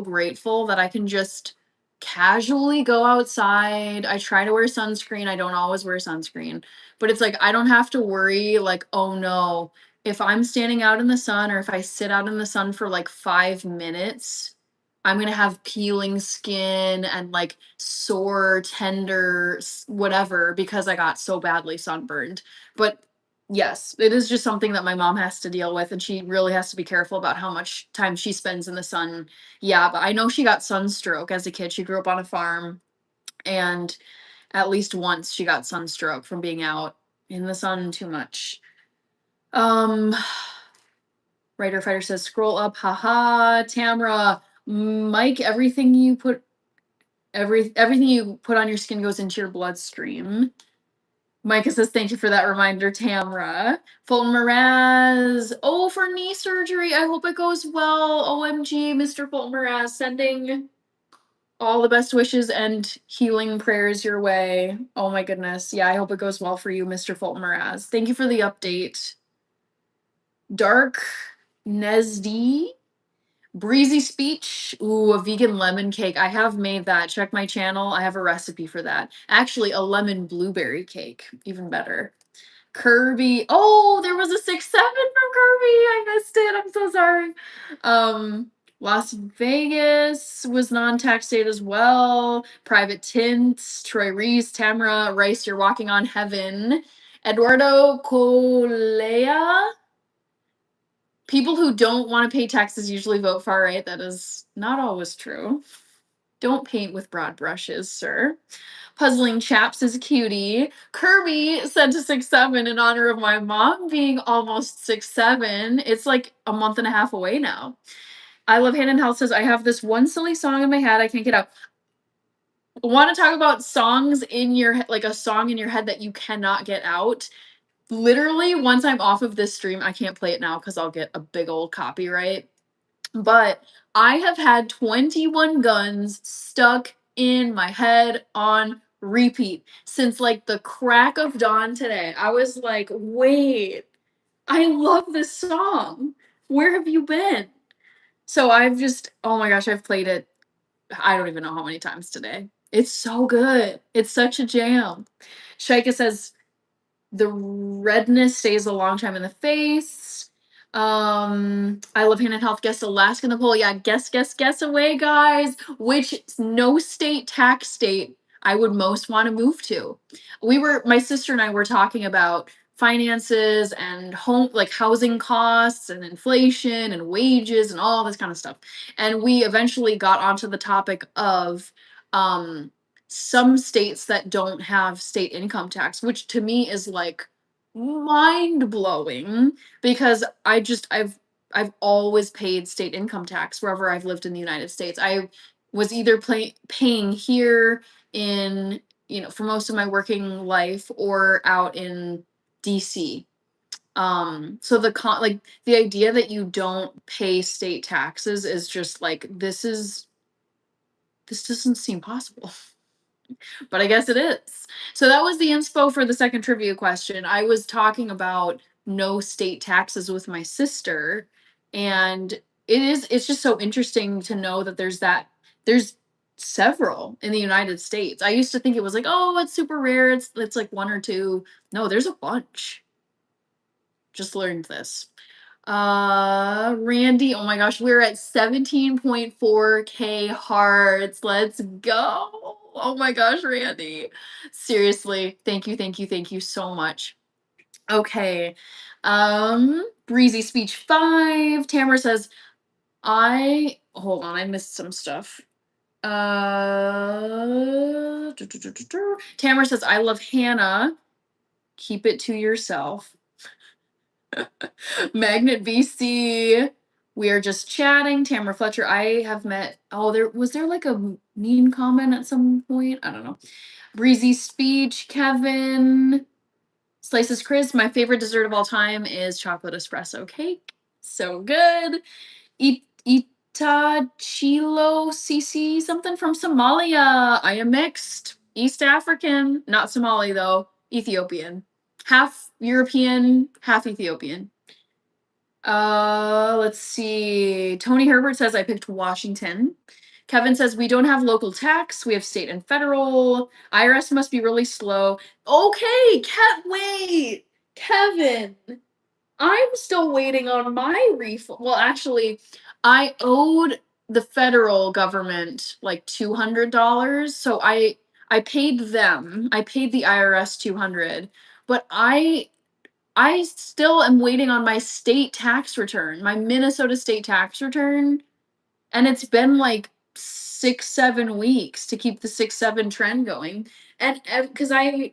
grateful that I can just casually go outside. I try to wear sunscreen. I don't always wear sunscreen. But it's like I don't have to worry like, "Oh no, if I'm standing out in the sun or if I sit out in the sun for like 5 minutes, I'm going to have peeling skin and like sore, tender, whatever because I got so badly sunburned." But yes, it is just something that my mom has to deal with, and she really has to be careful about how much time she spends in the sun. Yeah, but I know she got sunstroke as a kid. She grew up on a farm, and at least once she got sunstroke from being out in the sun too much. Um, Writer Fighter says, scroll up, haha, Tamra, Mike, everything you put on your skin goes into your bloodstream. Micah says, thank you for that reminder, Tamra. Fulton Mraz, oh, for knee surgery. I hope it goes well. OMG, Mr. Fulton Mraz, sending all the best wishes and healing prayers your way. Oh my goodness. Yeah, I hope it goes well for you, Mr. Fulton Mraz. Thank you for the update. Dark Nesdy, Breezy Speech. Ooh, a vegan lemon cake. I have made that. Check my channel. I have a recipe for that. Actually, a lemon blueberry cake. Even better. Kirby. Oh, there was a 6-7 from Kirby. I missed it. I'm so sorry. Las Vegas was non-tax state as well. Private Tints, Troy Reese, Tamara, Rice, You're Walking on Heaven. Eduardo Colea. People who don't want to pay taxes usually vote far right. That is not always true. Don't paint with broad brushes, sir. Puzzling Chaps is a cutie. Kirby sent a 6-7 in honor of my mom being almost 6'7". It's like a month and a half away now. I Love Hand in Health says, I have this one silly song in my head I can't get out. Want to talk about songs in your head, like a song in your head that you cannot get out? Literally, once I'm off of this stream, I can't play it now because I'll get a big old copyright. But I have had 21 Guns stuck in my head on repeat since like the crack of dawn today. I was like, wait, I love this song. Where have you been? So I've just, oh my gosh, I've played it. I don't even know how many times today. It's so good. It's such a jam. Shaika says, The redness stays a long time in the face. I love hand and health. Guess Alaska in the poll. Yeah, guess away, guys. Which no state tax state I would most want to move to. My sister and I were talking about finances and home, like housing costs and inflation and wages and all this kind of stuff. And we eventually got onto the topic of um some states that don't have state income tax, which to me is like mind blowing because I've always paid state income tax wherever I've lived in the United States. I was either paying here in, for most of my working life or out in DC. So like the idea that you don't pay state taxes is just like this doesn't seem possible. But I guess it is. So that was the inspo for the second trivia question. I was talking about no state taxes with my sister, and it's just so interesting to know that there's several in the United States. I used to think it was like, oh, it's super rare. It's like one or two. No, there's a bunch. Just learned this. Randy, oh my gosh, we're at 17.4K hearts. Let's go. Oh my gosh, Randy. Seriously, thank you so much. Okay. Breezy Speech 5. Tamara says, hold on, I missed some stuff. Tamara says, I love Hannah. Keep it to yourself. Magnet BC. We are just chatting. Tamara Fletcher, I have met. Oh, there like a mean comment at some point? I don't know. Breezy Speech, Kevin. Slices Chris, my favorite dessert of all time is chocolate espresso cake. So good. Itachilo CC, something from Somalia. I am mixed. East African. Not Somali though. Ethiopian. Half European, half Ethiopian. Let's see. Tony Herbert says I picked Washington. Kevin says we don't have local tax. We have state and federal. IRS must be really slow. Okay, wait. Kevin, I'm still waiting on my refund. Well, actually, I owed the federal government like $200. So I paid them. I paid the IRS 200, but I still am waiting on my state tax return, my Minnesota state tax return, and it's been like 6, 7 weeks to keep the 6, 7 trend going. And because I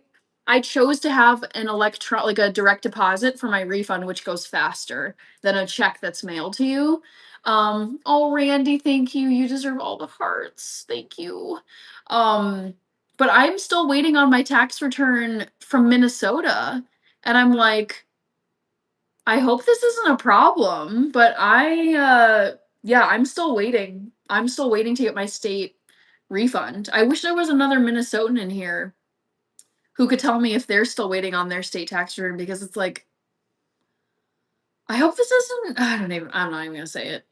chose to have an like a direct deposit for my refund, which goes faster than a check that's mailed to you. Oh, Randy, thank you. You deserve all the hearts. Thank you. But I'm still waiting on my tax return from Minnesota. And I'm like, I hope this isn't a problem, but yeah, I'm still waiting. I'm still waiting to get my state refund. I wish there was another Minnesotan in here who could tell me if they're still waiting on their state tax return because it's like I hope this isn't I'm not even gonna say it.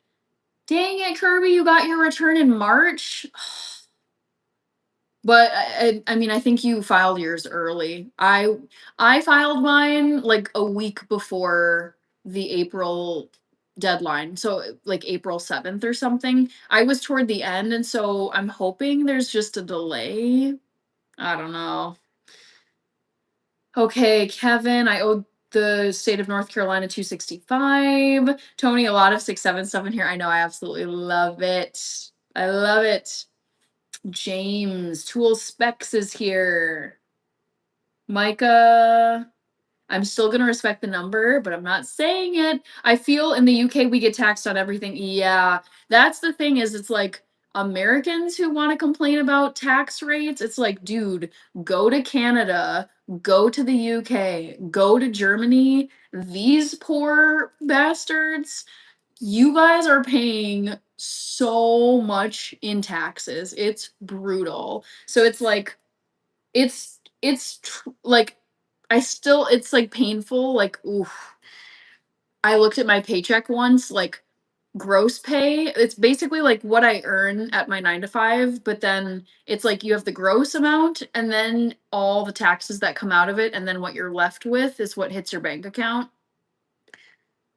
Dang it, Kirby, you got your return in March. But I mean, I think you filed yours early. I filed mine like a week before the April deadline. So like April 7th or something. I was toward the end, and so I'm hoping there's just a delay. I don't know. Okay, Kevin, I owed the state of North Carolina 265. Tony, a lot of 677 here. I know, I absolutely love it. I love it. James, Tool Specs is here. Micah, I'm still gonna respect the number, but I'm not saying it. I feel in the UK we get taxed on everything. Yeah, that's the thing is it's like Americans who want to complain about tax rates. It's like, dude, go to Canada, go to the UK, go to Germany. These poor bastards, you guys are paying so much in taxes. It's brutal. So it's like like it's like painful like oof. I looked at my paycheck once like gross pay. It's basically like what I earn at my 9 to 5, but then it's like you have the gross amount and then all the taxes that come out of it, and then what you're left with is what hits your bank account.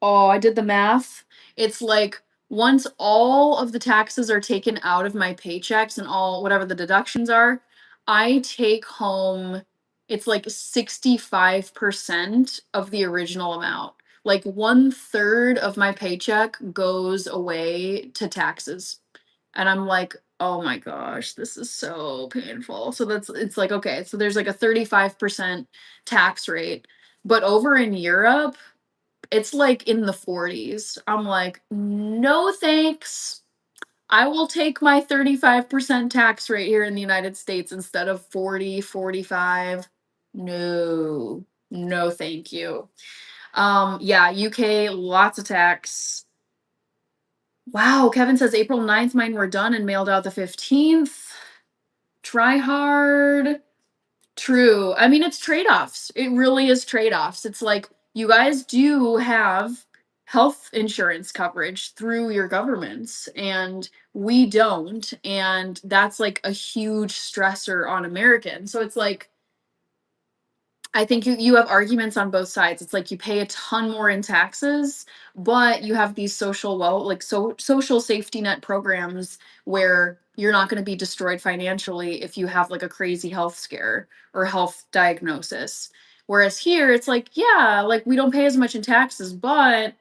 Oh, I did the math. It's like once all of the taxes are taken out of my paychecks and all whatever the deductions are, I take home it's like 65% of the original amount. Like one third of my paycheck goes away to taxes. And I'm like, oh my gosh, this is so painful. So it's like, okay, so there's like a 35% tax rate. But over in Europe, it's like in the 40s. I'm like, no thanks. I will take my 35% tax rate here in the United States instead of 40, 45. No, no, thank you. Yeah, UK, lots of tax. Wow, Kevin says April 9th, mine were done and mailed out the 15th. Try hard. True. I mean, it's trade-offs. It really is trade-offs. It's like you guys do have health insurance coverage through your governments, and we don't. And that's like a huge stressor on Americans. So it's like I think you have arguments on both sides. It's like you pay a ton more in taxes, but you have these social safety net programs where you're not going to be destroyed financially if you have like a crazy health scare or health diagnosis. Whereas here it's like, yeah, like we don't pay as much in taxes, but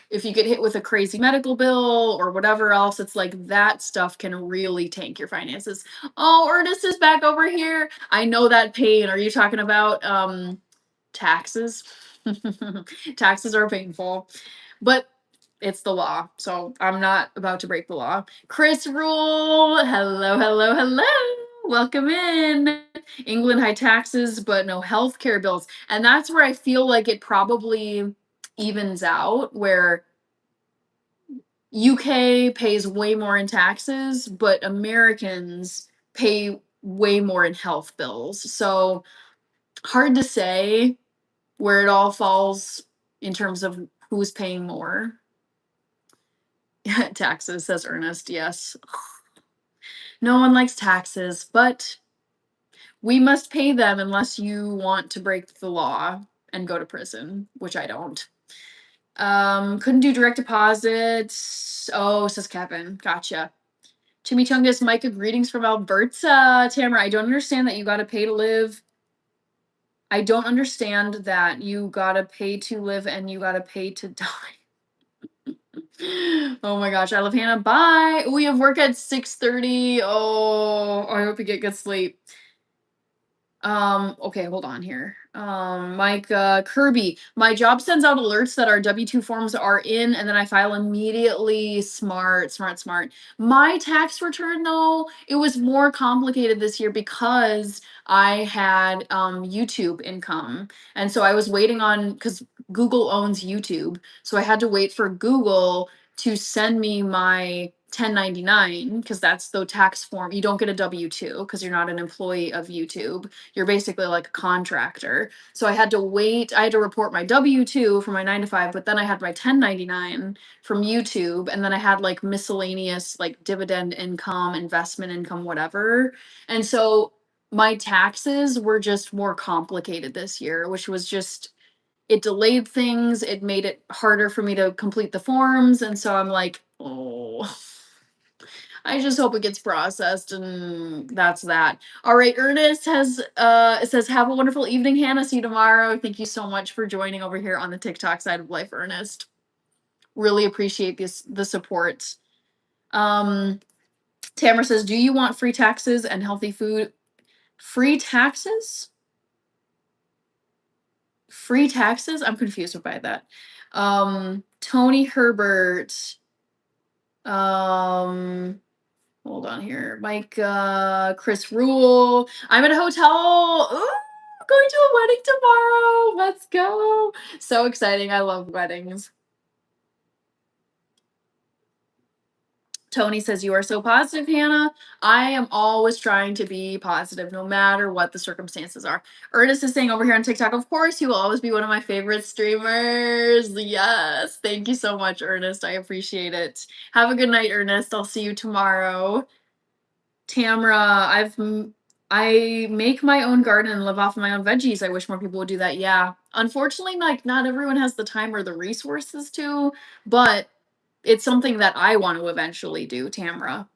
if you get hit with a crazy medical bill or whatever else, it's like that stuff can really tank your finances. Oh, Ernest is back over here. I know that pain. Are you talking about taxes? Taxes are painful, but it's the law. So I'm not about to break the law. Chris Rule, hello, hello, hello. Welcome in. England high taxes, but no health care bills. And that's where I feel like it probably evens out, where UK pays way more in taxes, but Americans pay way more in health bills. So hard to say where it all falls in terms of who's paying more. Taxes, says Ernest. Yes. No one likes taxes, but we must pay them unless you want to break the law and go to prison, which I don't. Couldn't do direct deposits. Oh, says Kevin. Gotcha. Chimichangas, Micah, greetings from Alberta. Tamara, I don't understand that you gotta pay to live. I don't understand that you gotta pay to live and you gotta pay to die. Oh my gosh, I love Hannah. Bye. We have work at 6:30. Oh, I hope you get good sleep. Okay, hold on here. Mike Kirby, my job sends out alerts that our W-2 forms are in, and then I file immediately. Smart, smart, smart. My tax return, though, it was more complicated this year because I had YouTube income. And so I was waiting on, because Google owns YouTube. So I had to wait for Google to send me my 1099, because that's the tax form. You don't get a W-2 because you're not an employee of YouTube. You're basically like a contractor. So I had to wait. I had to report my W-2 for my 9 to 5, but then I had my 1099 from YouTube, and then I had like miscellaneous like dividend income, investment income, whatever. And so my taxes were just more complicated this year, which was just it delayed things. It made it harder for me to complete the forms, and so I'm like, oh, I just hope it gets processed, and that's that. All right, Ernest has says, have a wonderful evening, Hannah. See you tomorrow. Thank you so much for joining over here on the TikTok side of life, Ernest. Really appreciate the support. Tamara says, do you want free taxes and healthy food? Free taxes? Free taxes? I'm confused by that. Tony Herbert. Hold on here. Mike, Chris Rule. I'm at a hotel. Ooh, going to a wedding tomorrow. Let's go. So exciting. I love weddings. Tony says, "You are so positive, Hannah." I am always trying to be positive, no matter what the circumstances are. Ernest is saying over here on TikTok, "Of course, you will always be one of my favorite streamers." Yes. Thank you so much, Ernest. I appreciate it. Have a good night, Ernest. I'll see you tomorrow. Tamra, I make my own garden and live off of my own veggies. I wish more people would do that. Yeah. Unfortunately, like not everyone has the time or the resources to, but it's something that I want to eventually do, Tamra.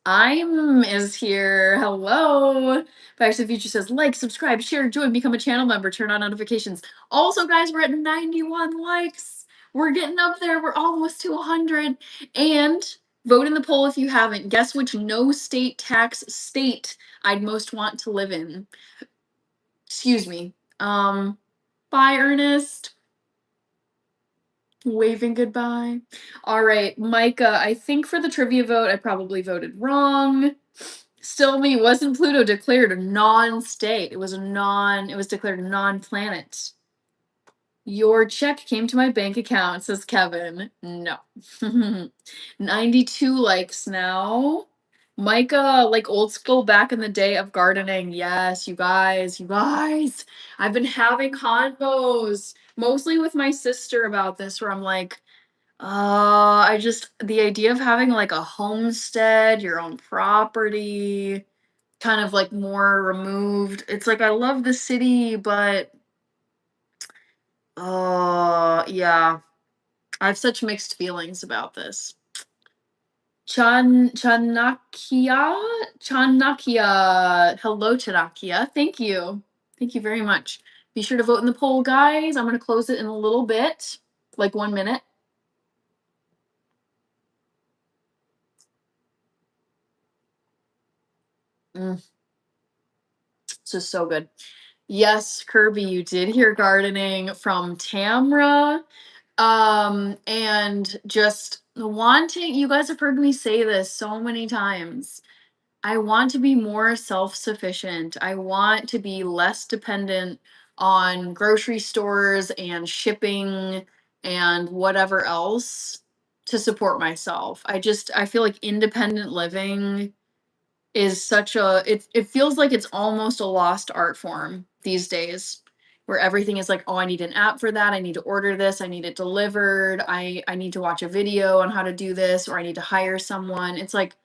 I'm is here. Hello. Back to the Future says like, subscribe, share, join, become a channel member, turn on notifications. Also, guys, we're at 91 likes. We're getting up there. We're almost to 100. And vote in the poll if you haven't. Guess which no state tax state I'd most want to live in. Excuse me. Bye, Ernest. Waving goodbye. All right, Micah, I think for the trivia vote, I probably voted wrong. Still me, wasn't Pluto declared a non-state? It was declared a non-planet. Your check came to my bank account, says Kevin. No. 92 likes now. Micah, like old school back in the day of gardening. Yes, you guys. I've been having convos, mostly with my sister about this, where I'm like, the idea of having like a homestead, your own property, kind of like more removed. It's like I love the city, but yeah. I have such mixed feelings about this. Chanakia. Hello, Chanakia. Thank you. Thank you very much. Be sure to vote in the poll, guys. I'm going to close it in a little bit, like 1 minute. This is so good. Yes, Kirby, you did hear gardening from Tamra. And just wanting, you guys have heard me say this so many times. I want to be more self-sufficient. I want to be less dependent on grocery stores and shipping and whatever else to support myself. I feel like independent living is such a it feels like it's almost a lost art form these days, where everything is like, oh, I need an app for that, I need to order this, I need it delivered, I need to watch a video on how to do this, or I need to hire someone. It's like,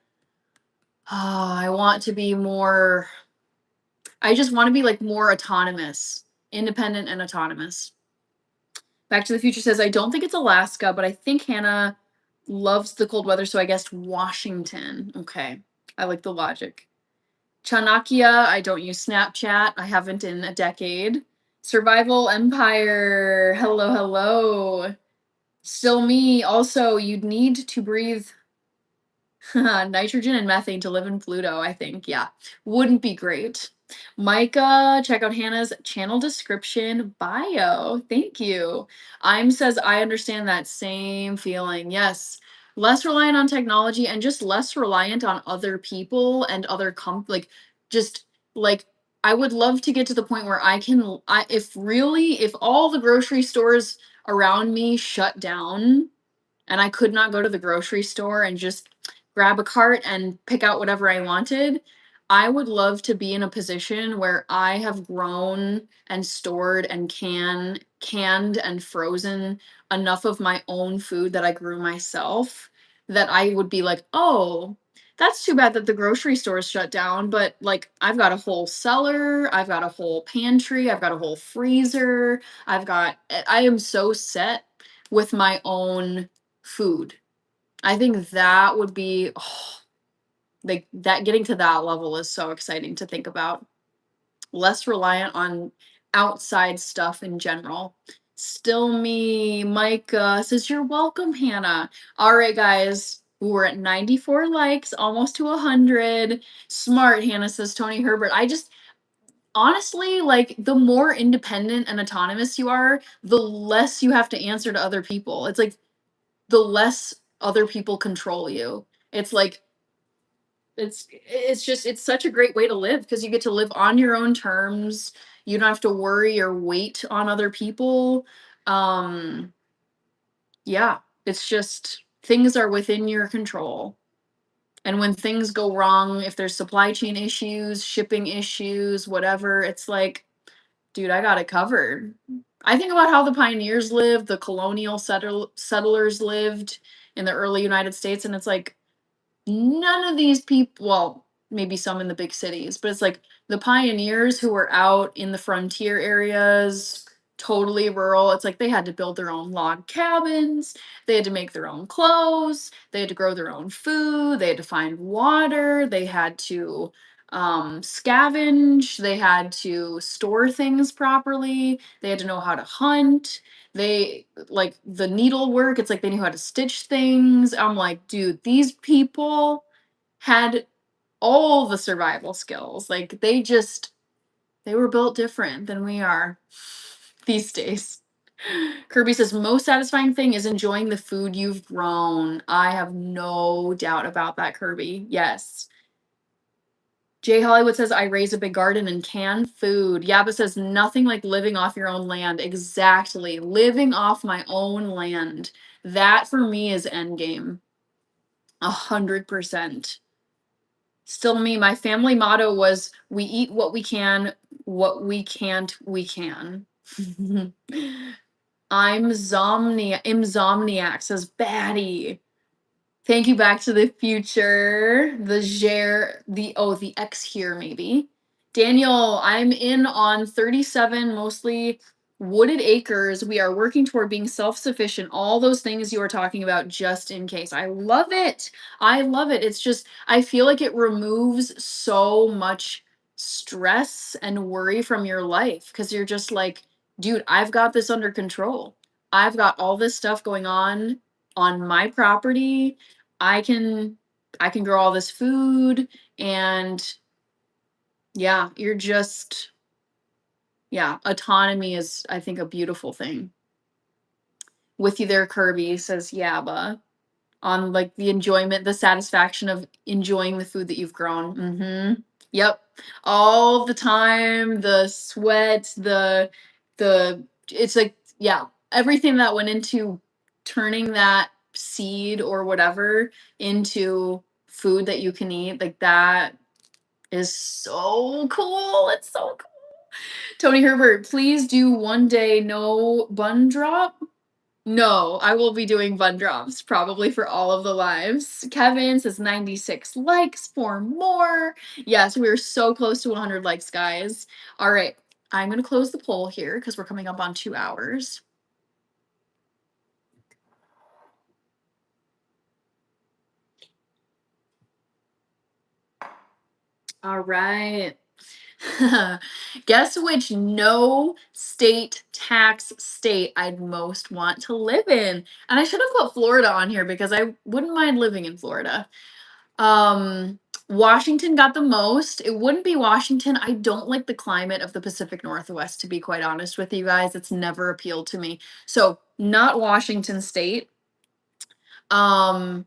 I want to be more, I just want to be like more autonomous, independent and autonomous. Back to the Future says, I don't think it's Alaska, but I think Hannah loves the cold weather, so I guessed Washington. Okay, I like the logic. Chanakya, I don't use Snapchat. I haven't in a decade. Survival Empire, hello, hello. Still me. Also, you'd need to breathe nitrogen and methane to live in Pluto, I think. Yeah, wouldn't be great. Micah, check out Hannah's channel description bio. Thank you. I'm says, I understand that same feeling. Yes. Less reliant on technology and just less reliant on other people and other like just like I would love to get to the point where if all the grocery stores around me shut down and I could not go to the grocery store and just grab a cart and pick out whatever I wanted, I would love to be in a position where I have grown and stored and canned and frozen enough of my own food that I grew myself that I would be like, "Oh, that's too bad that the grocery store is shut down, but like I've got a whole cellar, I've got a whole pantry, I've got a whole freezer, I am so set with my own food." I think that would be, like that getting to that level is so exciting to think about. Less reliant on outside stuff in general. Still me, Mike says, you're welcome, Hannah. All right, guys. We're at 94 likes, almost to 100. Smart, Hannah says, Tony Herbert. Honestly, like the more independent and autonomous you are, the less you have to answer to other people. It's like the less other people control you. It's like it's such a great way to live because you get to live on your own terms. You don't have to worry or wait on other people. Yeah, it's just things are within your control. And when things go wrong, if there's supply chain issues, shipping issues, whatever, it's like, dude, I got it covered. I think about how the pioneers lived, the colonial settlers lived in the early United States, and it's like none of these people, well, maybe some in the big cities, but it's like the pioneers who were out in the frontier areas, totally rural. It's like they had to build their own log cabins, they had to make their own clothes, they had to grow their own food, they had to find water, they had to scavenge, they had to store things properly, they had to know how to hunt. They like the needlework, it's like they knew how to stitch things. I'm like, dude, these people had all the survival skills. Like they were built different than we are these days. Kirby says most satisfying thing is enjoying the food you've grown. I have no doubt about that, Kirby. Yes. Jay Hollywood says, I raise a big garden and can food. Yaba says, nothing like living off your own land. Exactly. Living off my own land. That for me is endgame. 100%. Still me, my family motto was, we eat what we can, what we can't, we can. Imzomniac says, Batty. Thank you, Back to the Future. The X here, maybe. Daniel, I'm in on 37, mostly wooded acres. We are working toward being self-sufficient. All those things you were talking about, just in case. I love it. I love it. It's just, I feel like it removes so much stress and worry from your life because you're just like, dude, I've got this under control. I've got all this stuff going on my property. I can grow all this food and yeah, you're just yeah, autonomy is I think a beautiful thing. With you there, Kirby, says Yaba. On like the enjoyment, the satisfaction of enjoying the food that you've grown. Mm-hmm. Yep. All the time, the sweat, the it's like, yeah, everything that went into turning that seed or whatever into food that you can eat, like that is so cool. It's so cool. Tony Herbert, please do one day no bun drop. No, I will be doing bun drops probably for all of the lives. Kevin says 96 likes for more. Yes, we are so close to 100 likes, guys. All right, I'm going to close the poll here because we're coming up on 2 hours. All right. Guess which no state tax state I'd most want to live in. And I should have put Florida on here because I wouldn't mind living in Florida. Washington got the most. It wouldn't be Washington. I don't like the climate of the Pacific Northwest, to be quite honest with you guys. It's never appealed to me. So, not Washington State. Alaska,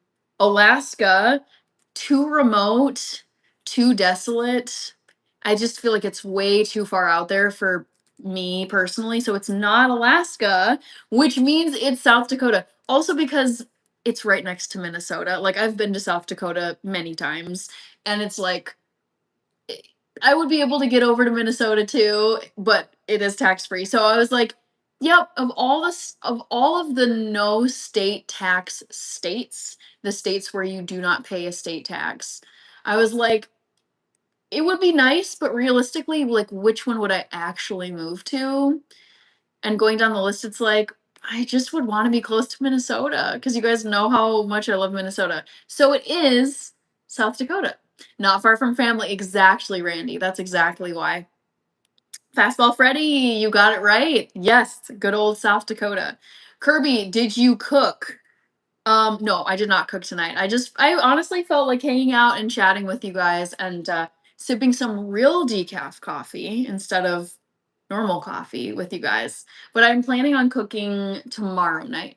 too remote, too desolate. I just feel like it's way too far out there for me personally. So it's not Alaska, which means it's South Dakota. Also because it's right next to Minnesota. Like I've been to South Dakota many times and it's like I would be able to get over to Minnesota too, but it is tax free. So I was like, yep, of all of the no state tax states, the states where you do not pay a state tax, I was like, it would be nice, but realistically, like which one would I actually move to? And going down the list, it's like, I just would want to be close to Minnesota because you guys know how much I love Minnesota. So it is South Dakota. Not far from family. Exactly, Randy. That's exactly why. Fastball Freddy, you got it right. Yes, good old South Dakota. Kirby, did you cook? No, I did not cook tonight. I honestly felt like hanging out and chatting with you guys and sipping some real decaf coffee instead of normal coffee with you guys. But I'm planning on cooking tomorrow night.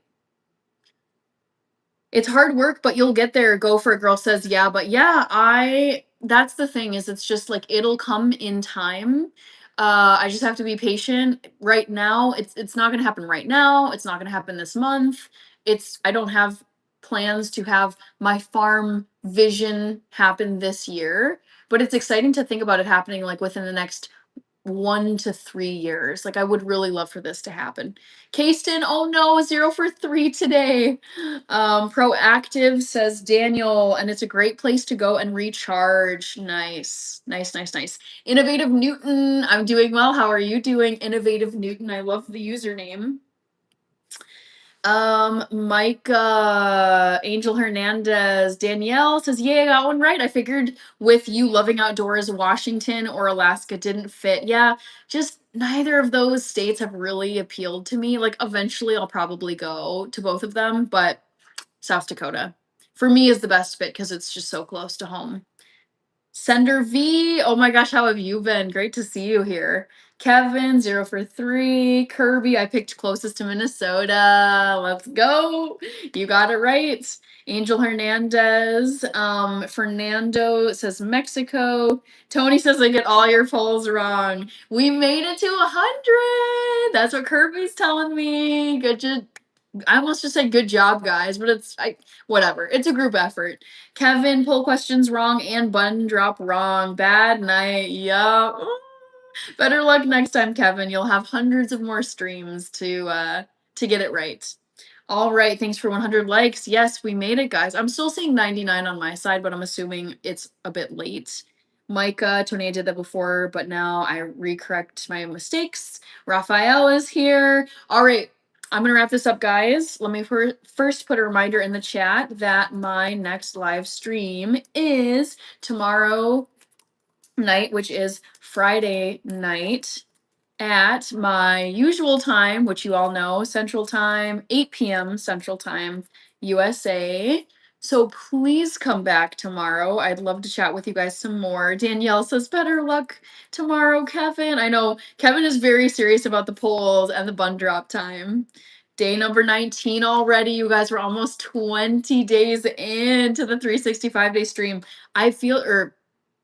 It's hard work, but you'll get there. Go for it, girl says, yeah, but yeah, that's the thing is it's just like it'll come in time. I just have to be patient. Right now, it's not gonna happen right now. It's not gonna happen this month. I don't have plans to have my farm vision happen this year, but it's exciting to think about it happening like within the next 1 to 3 years. Like I would really love for this to happen. Kasten, oh no, 0 for 3 today. Proactive says Daniel, and it's a great place to go and recharge. Nice, nice, nice, nice. Innovative Newton, I'm doing well. How are you doing, Innovative Newton? I love the username. Micah, Angel Hernandez, Danielle says, "Yay, I got one right. I figured with you loving outdoors, Washington or Alaska didn't fit. Yeah, just neither of those states have really appealed to me. Like, eventually, I'll probably go to both of them, but South Dakota for me is the best fit because it's just so close to home." Sender V, oh my gosh, how have you been? Great to see you here. Kevin, 0 for 3. Kirby, I picked closest to Minnesota. Let's go. You got it right. Angel Hernandez. Fernando says Mexico. Tony says I get all your polls wrong. We made it to 100. That's what Kirby's telling me. Good job. I almost just said good job, guys, but whatever. It's a group effort. Kevin, poll questions wrong and button drop wrong. Bad night. Yup. Better luck next time, Kevin. You'll have hundreds of more streams to get it right. All right, thanks for 100 likes. Yes, we made it, guys. I'm still seeing 99 on my side, but I'm assuming it's a bit late. Micah, Tony, I did that before, but now I recorrect my mistakes. Raphael is here. All right, I'm going to wrap this up, guys. Let me first put a reminder in the chat that my next live stream is tomorrow night, which is Friday night at my usual time, which you all know, Central Time, 8 p.m. Central Time, USA. So please come back tomorrow. I'd love to chat with you guys some more. Danielle says, better luck tomorrow, Kevin. I know Kevin is very serious about the polls and the bun drop time. Day number 19 already. You guys were almost 20 days into the 365-day stream. I feel, or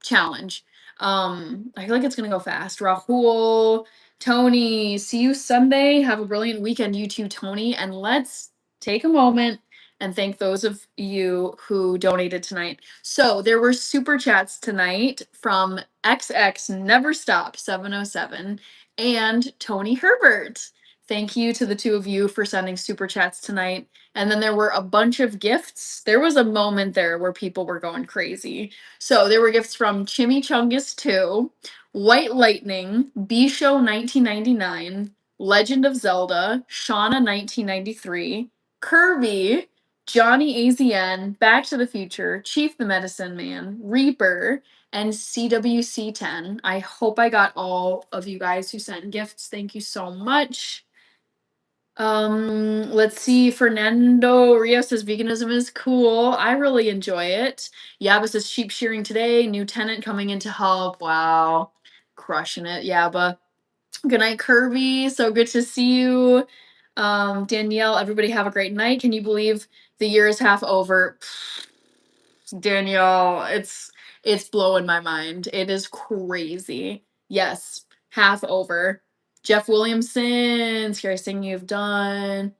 challenge. I feel like it's gonna go fast. Rahul, Tony, see you Sunday. Have a brilliant weekend, you too, Tony. And let's take a moment and thank those of you who donated tonight. So there were super chats tonight from XX Never Stop 707 and Tony Herbert. Thank you to the two of you for sending super chats tonight. And then there were a bunch of gifts. There was a moment there where people were going crazy. So there were gifts from Chimichangas 2, White Lightning, B Show 1999, Legend of Zelda, Shauna 1993, Kirby, Johnny AZN, Back to the Future, Chief the Medicine Man, Reaper, and CWC 10. I hope I got all of you guys who sent gifts. Thank you so much. Let's see. Fernando Rios says veganism is cool. I really enjoy it. Yaba says sheep shearing today. New tenant coming in to help. Wow. Crushing it. Yaba. Good night, Kirby. So good to see you. Danielle, everybody have a great night. Can you believe the year is half over? Danielle, it's blowing my mind. It is crazy. Yes, half over. Jeff Williamson, scariest thing you've done.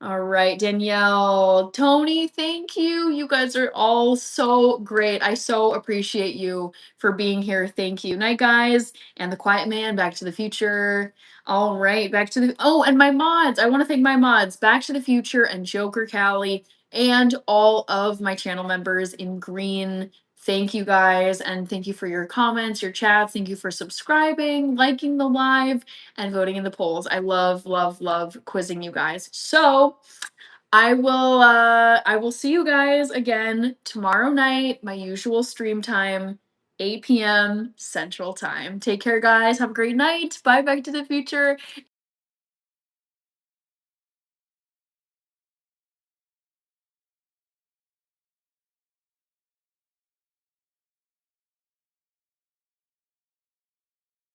All right, Danielle, Tony, thank you. You guys are all so great. I so appreciate you for being here. Thank you. Night, guys. And the Quiet Man, Back to the Future. All right, and my mods. I want to thank my mods, Back to the Future and Joker Callie, and all of my channel members in green. Thank you guys, and thank you for your comments, your chats. Thank you for subscribing, liking the live, and voting in the polls. I love, love, love quizzing you guys. So I will see you guys again tomorrow night, my usual stream time, 8 p.m. Central Time. Take care, guys. Have a great night. Bye, Back to the Future.